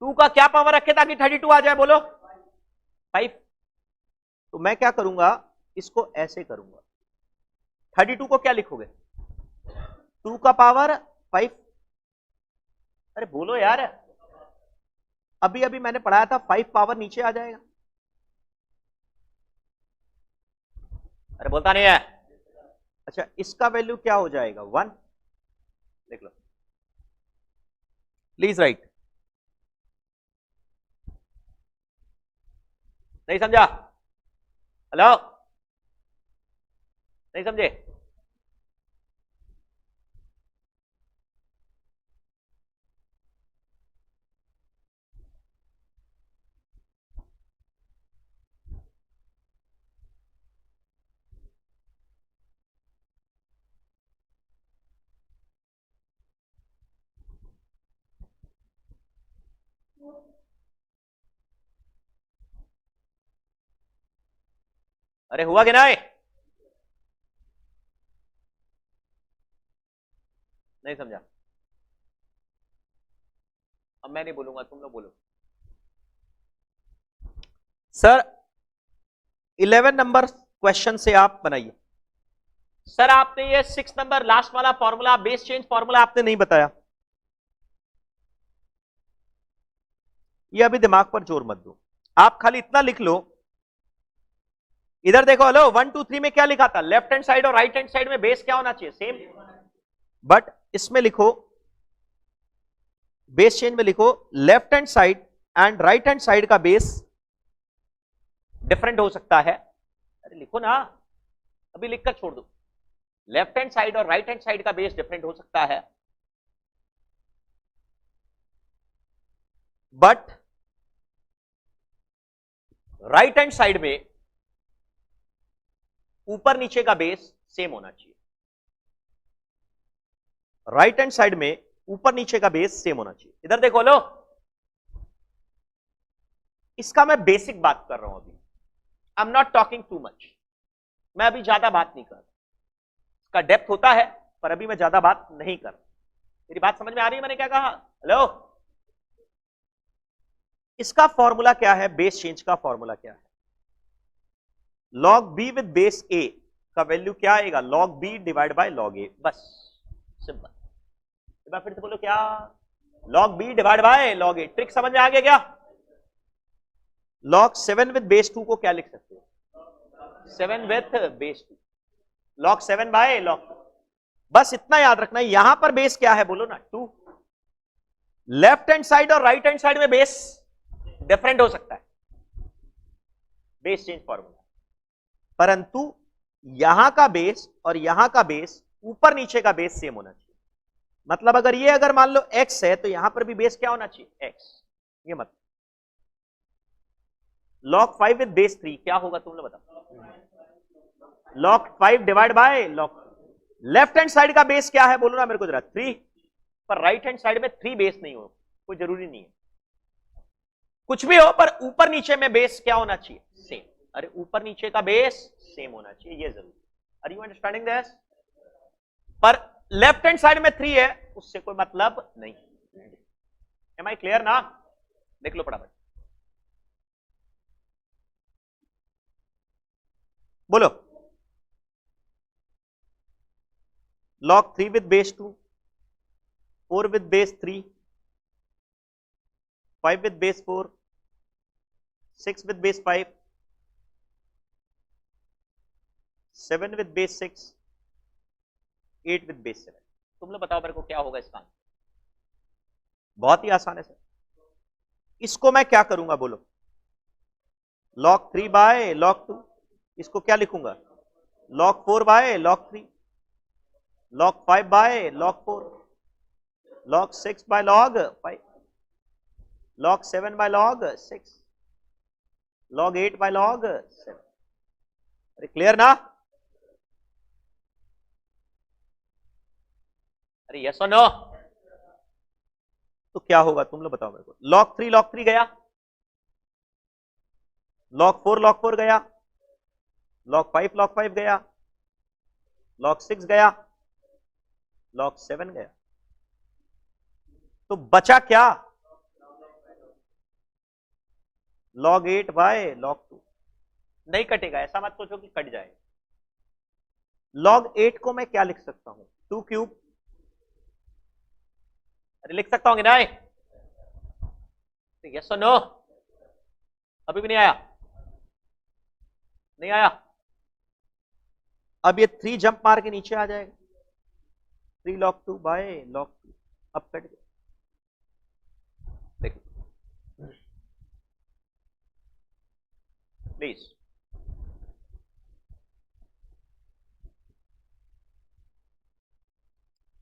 2 का क्या पावर रखे ताकि 32 आ जाए? बोलो 5। तो मैं क्या करूंगा, इसको ऐसे करूंगा। 32 को क्या लिखोगे? 2 का पावर 5। अरे बोलो यार, अभी अभी मैंने पढ़ाया था 5 पावर नीचे आ जाएगा। अरे बोलता नहीं है। अच्छा, इसका वैल्यू क्या हो जाएगा 1। देख लो, प्लीज राइट। नहीं समझा? हेलो, नहीं समझे? अरे हुआ कि नहीं? नहीं समझा? अब मैं नहीं बोलूंगा, तुम लोग बोलो। सर 11 नंबर क्वेश्चन से आप बनाइए। सर आपने ये 6 नंबर लास्ट वाला फॉर्मूला, बेस चेंज फॉर्मूला आपने नहीं बताया। ये अभी दिमाग पर जोर मत दो, आप खाली इतना लिख लो। इधर देखो, हेलो 1 2 3 में क्या लिखा था? लेफ्ट हैंड साइड और राइट हैंड साइड में बेस क्या होना चाहिए? सेम। बट इसमें लिखो, बेस चेंज में लिखो, left hand side and right hand side का बेस डिफरेंट हो सकता है। अरे लिखो ना, अभी लिखकर छोड़ दो। लेफ्ट हैंड साइड और राइट हैंड साइड का बेस डिफरेंट हो सकता है, बट राइट हैंड साइड में ऊपर नीचे का बेस सेम होना चाहिए। राइट हैंड साइड में ऊपर नीचे का बेस सेम होना चाहिए। इधर देखो लो, इसका मैं बेसिक बात कर रहा हूं अभी। I am not talking too much. मैं अभी ज्यादा बात नहीं कर रहा, इसका डेप्थ होता है पर अभी मैं ज्यादा बात नहीं कर रहा। मेरी बात समझ में आ रही है मैंने क्या कहा? हेलो, इसका फॉर्मूला क्या है? बेस चेंज का फॉर्मूला क्या है? Log B with base A का वैल्यू क्या आएगा? Log B divide by log A. बस सिंपल। एक बार फिर से बोलो, क्या? Log B divide by log A. Trick समझ में आ गया क्या? लॉग 7 विद बेस 2 को क्या लिख सकते हो? 7 with base 2। Log 7 by log 2। बस इतना याद रखना है। यहां पर बेस क्या है बोलो ना? 2। लेफ्ट हैंड साइड और राइट हैंड साइड में बेस डिफरेंट हो सकता है, बेस चेंज फॉर्मूला। परंतु यहां का बेस और यहां का बेस, ऊपर नीचे का बेस सेम होना चाहिए। मतलब अगर ये, अगर मान लो x है तो यहां पर भी बेस क्या होना चाहिए? x। ये मतलब लॉग 5 विद बेस 3 क्या होगा? तुम लोग बताओ। Log 5 divide by log. Left hand side का बेस क्या है बोलो ना मेरे को जरा? 3। पर राइट हैंड साइड में 3 बेस नहीं हो, कोई जरूरी नहीं है, कुछ भी हो, पर ऊपर नीचे में बेस क्या होना चाहिए? सेम। अरे ऊपर नीचे का बेस सेम होना चाहिए, ये जरूरी। Are you understanding this? पर लेफ्ट हैंड साइड में 3 है, उससे कोई मतलब नहीं। एम आई क्लियर ना? देख लो फटाफट, बोलो। log 3 with base 2, 4 with base 3, 5 with base 4, 6 with base 5, 7 with base 6, 8 with base 7. तुम लोग बताओ मेरे को क्या होगा इसका आंसर? बहुत ही आसान है सर. इसको मैं क्या करूंगा बोलो? log 3 by log 2. इसको क्या लिखूंगा? log 4 by log 3, log 5 by log 4, log 6 by log 5, log 7 by log 6, log 8 by log 7. अरे क्लियर ना? अरे यस और नो? तो क्या होगा तुम लोग बताओ मेरे को. log 3 गया, log 4 गया, log 5 गया, log 6 गया, log 7 गया. तो बचा क्या? log 8 by log 2. नहीं कटेगा, ऐसा मत सोचो कि कट जाए. log 8 को मैं क्या लिख सकता हूं? 2 क्यूब. अरे लिख सकता हूँ कि नहीं? यस और नो? अभी भी नहीं आया? नहीं आया? अब ये 3 जंप मार के नीचे आ जाएगा. 3 log 2 बाय log 2. अब कट गया. देखो प्लीज.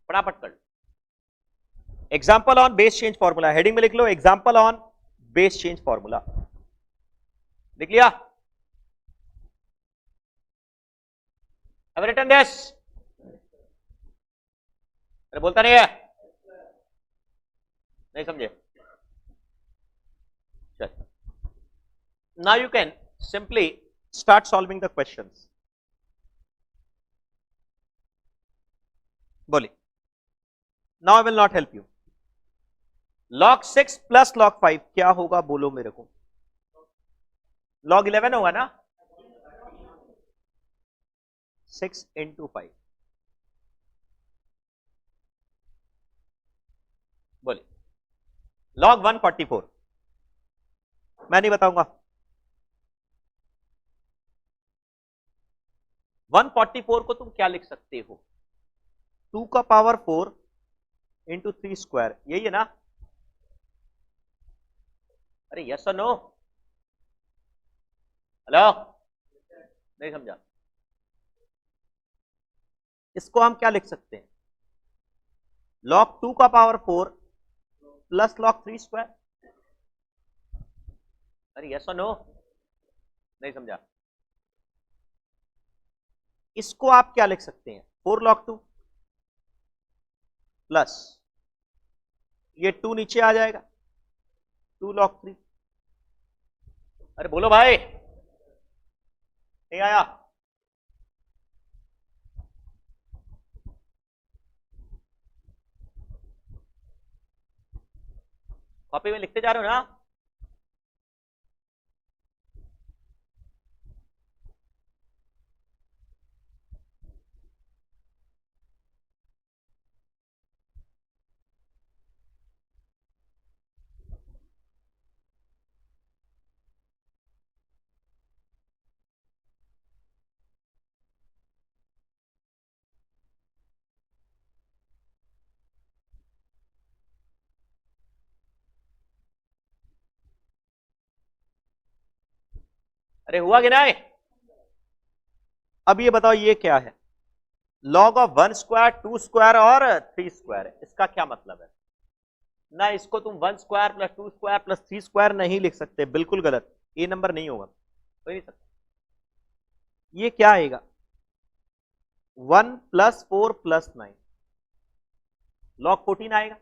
फटाफट कर लो. Example on base change formula. Heading में लिख लो example on base change formula. लिख लिया? Have written this? अरे बोलता नहीं है? नहीं समझे? चल. Now you can simply start solving the questions. बोलिए. Now I will not help you. log 6 plus log 5 क्या होगा बोलो मेरे को? log 11 होगा ना? 6 into 5. बोलिए. log 144. मैं नहीं बताऊंगा. 144 को तुम क्या लिख सकते हो? 2 का पावर 4 इंटू 3 स्क्वायर. यही है ना? अरे यस और नो? हेलो? नहीं समझा? इसको हम क्या लिख सकते हैं? log 2 का पावर 4 प्लस log 3 स्क्वायर. अरे यस और नो? नहीं समझा? इसको आप क्या लिख सकते हैं? 4 log 2 प्लस ये 2 नीचे आ जाएगा, 2 log 3. अरे बोलो भाई. नहीं आया? कॉपी में लिखते जा रहे हो ना? अरे हुआ कि नहीं? अब ये बताओ ये क्या है? log ऑफ 1 स्क्वायर, 2 स्क्वायर और 3 स्क्वायर. इसका क्या मतलब है? ना इसको तुम 1 square plus 2 square plus 3 square नहीं लिख सकते. बिल्कुल गलत. ये नंबर नहीं होगा. हो नहीं सकता. ये क्या आएगा? 1 प्लस 4 प्लस 9. log 14 आएगा.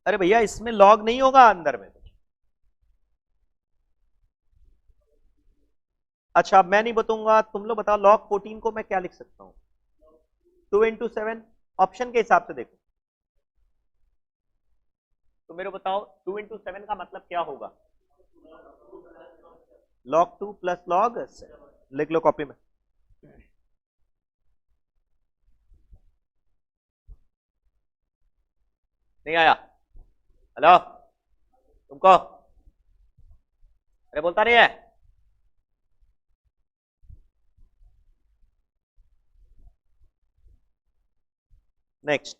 अरे भैया इसमें log नहीं होगा अंदर में. अच्छा अब मैं नहीं बताऊंगा, तुम लोग बताओ. log 14 को मैं क्या लिख सकता हूं? 2 इंटू 7. ऑप्शन के हिसाब से देखो तो मेरे को बताओ 2 इंटू 7 का मतलब क्या होगा? log 2 plus log 7. लिख लो कॉपी में. नहीं आया? हेलो, तुमको? अरे बोलता नहीं है? Next,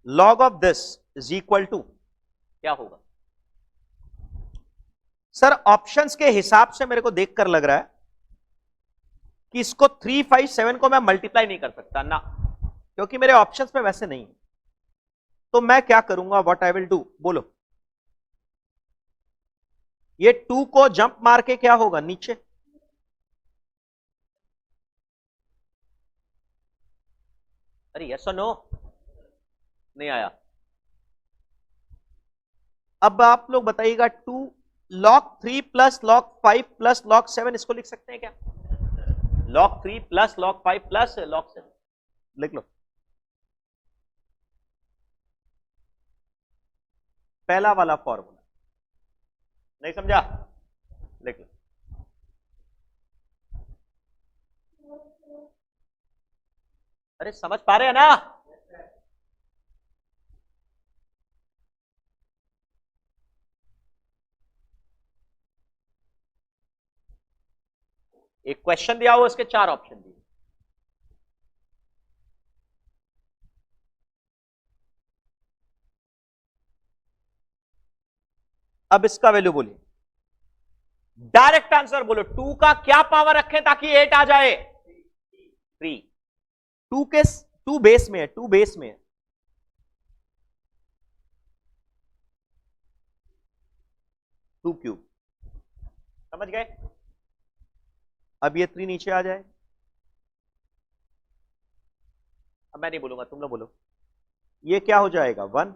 log of this is equal to क्या होगा? सर ऑप्शंस के हिसाब से मेरे को देखकर लग रहा है कि इसको 357 को मैं मल्टीप्लाई नहीं कर सकता ना, क्योंकि मेरे ऑप्शंस में वैसे नहीं है। तो मैं क्या करूंगा, व्हाट आई विल डू, बोलो। ये 2 को जंप मार के क्या होगा, नीचे। अरे यस और नो? नहीं आया? अब आप लोग बताइएगा, 2 log 3 plus log 5 plus log 7, इसको लिख सकते हैं क्या? log 3 plus log 5 plus log 7 लिख लो। पहला वाला फॉर्मूला नहीं समझा? लिख लो। अरे समझ पा रहे हैं ना? एक क्वेश्चन दिया हो, इसके 4 ऑप्शन दिए। अब इसका वैल्यू बोलिए, डायरेक्ट आंसर बोलो। 2 का क्या पावर रखें ताकि 8 आ जाए? 3। 2 बेस में है, 2 बेस में है। टू क्यूब, समझ गए? अब ये 3 नीचे आ जाए। अब मैं नहीं बोलूंगा, तुम लोग बोलो। ये क्या हो जाएगा, 1।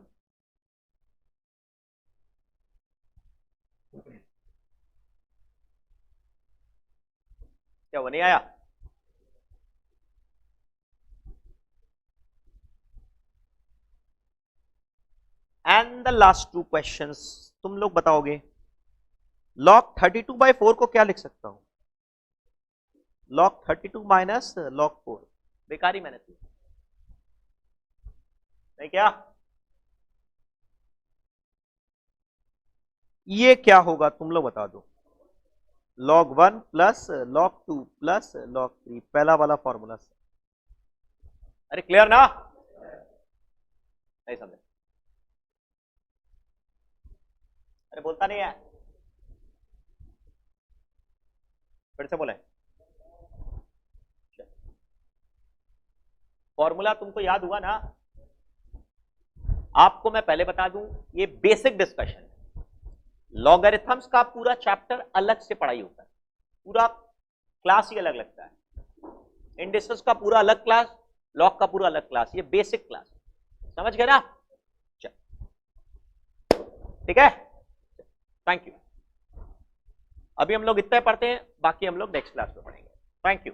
क्या वो नहीं आया? एंड द लास्ट 2 क्वेश्चंस तुम लोग बताओगे। log 32/4 को क्या लिख सकता हूं? log 32 minus log 4। बेकारी मैंने थी नहीं क्या? ये क्या होगा तुम लोग बता दो। log 1 plus log 2 plus log 3, पहला वाला फॉर्मूला से। अरे क्लियर ना? नहीं समझे? अरे बोलता नहीं है? फिर से बोले। फॉर्मूला तुमको याद हुआ ना? आपको मैं पहले बता दूं, ये बेसिक डिस्कशन। लॉगरिथम्स का पूरा चैप्टर अलग से पढ़ाई होता है, पूरा क्लास ही अलग लगता है। इंडिसेस का पूरा अलग क्लास, लॉग का पूरा अलग क्लास, ये बेसिक क्लास। समझ गए ना? ठीक है, थैंक यू। अभी हम लोग इतना पढ़ते हैं, बाकी हम लोग नेक्स्ट क्लास में पढ़ेंगे। Thank you.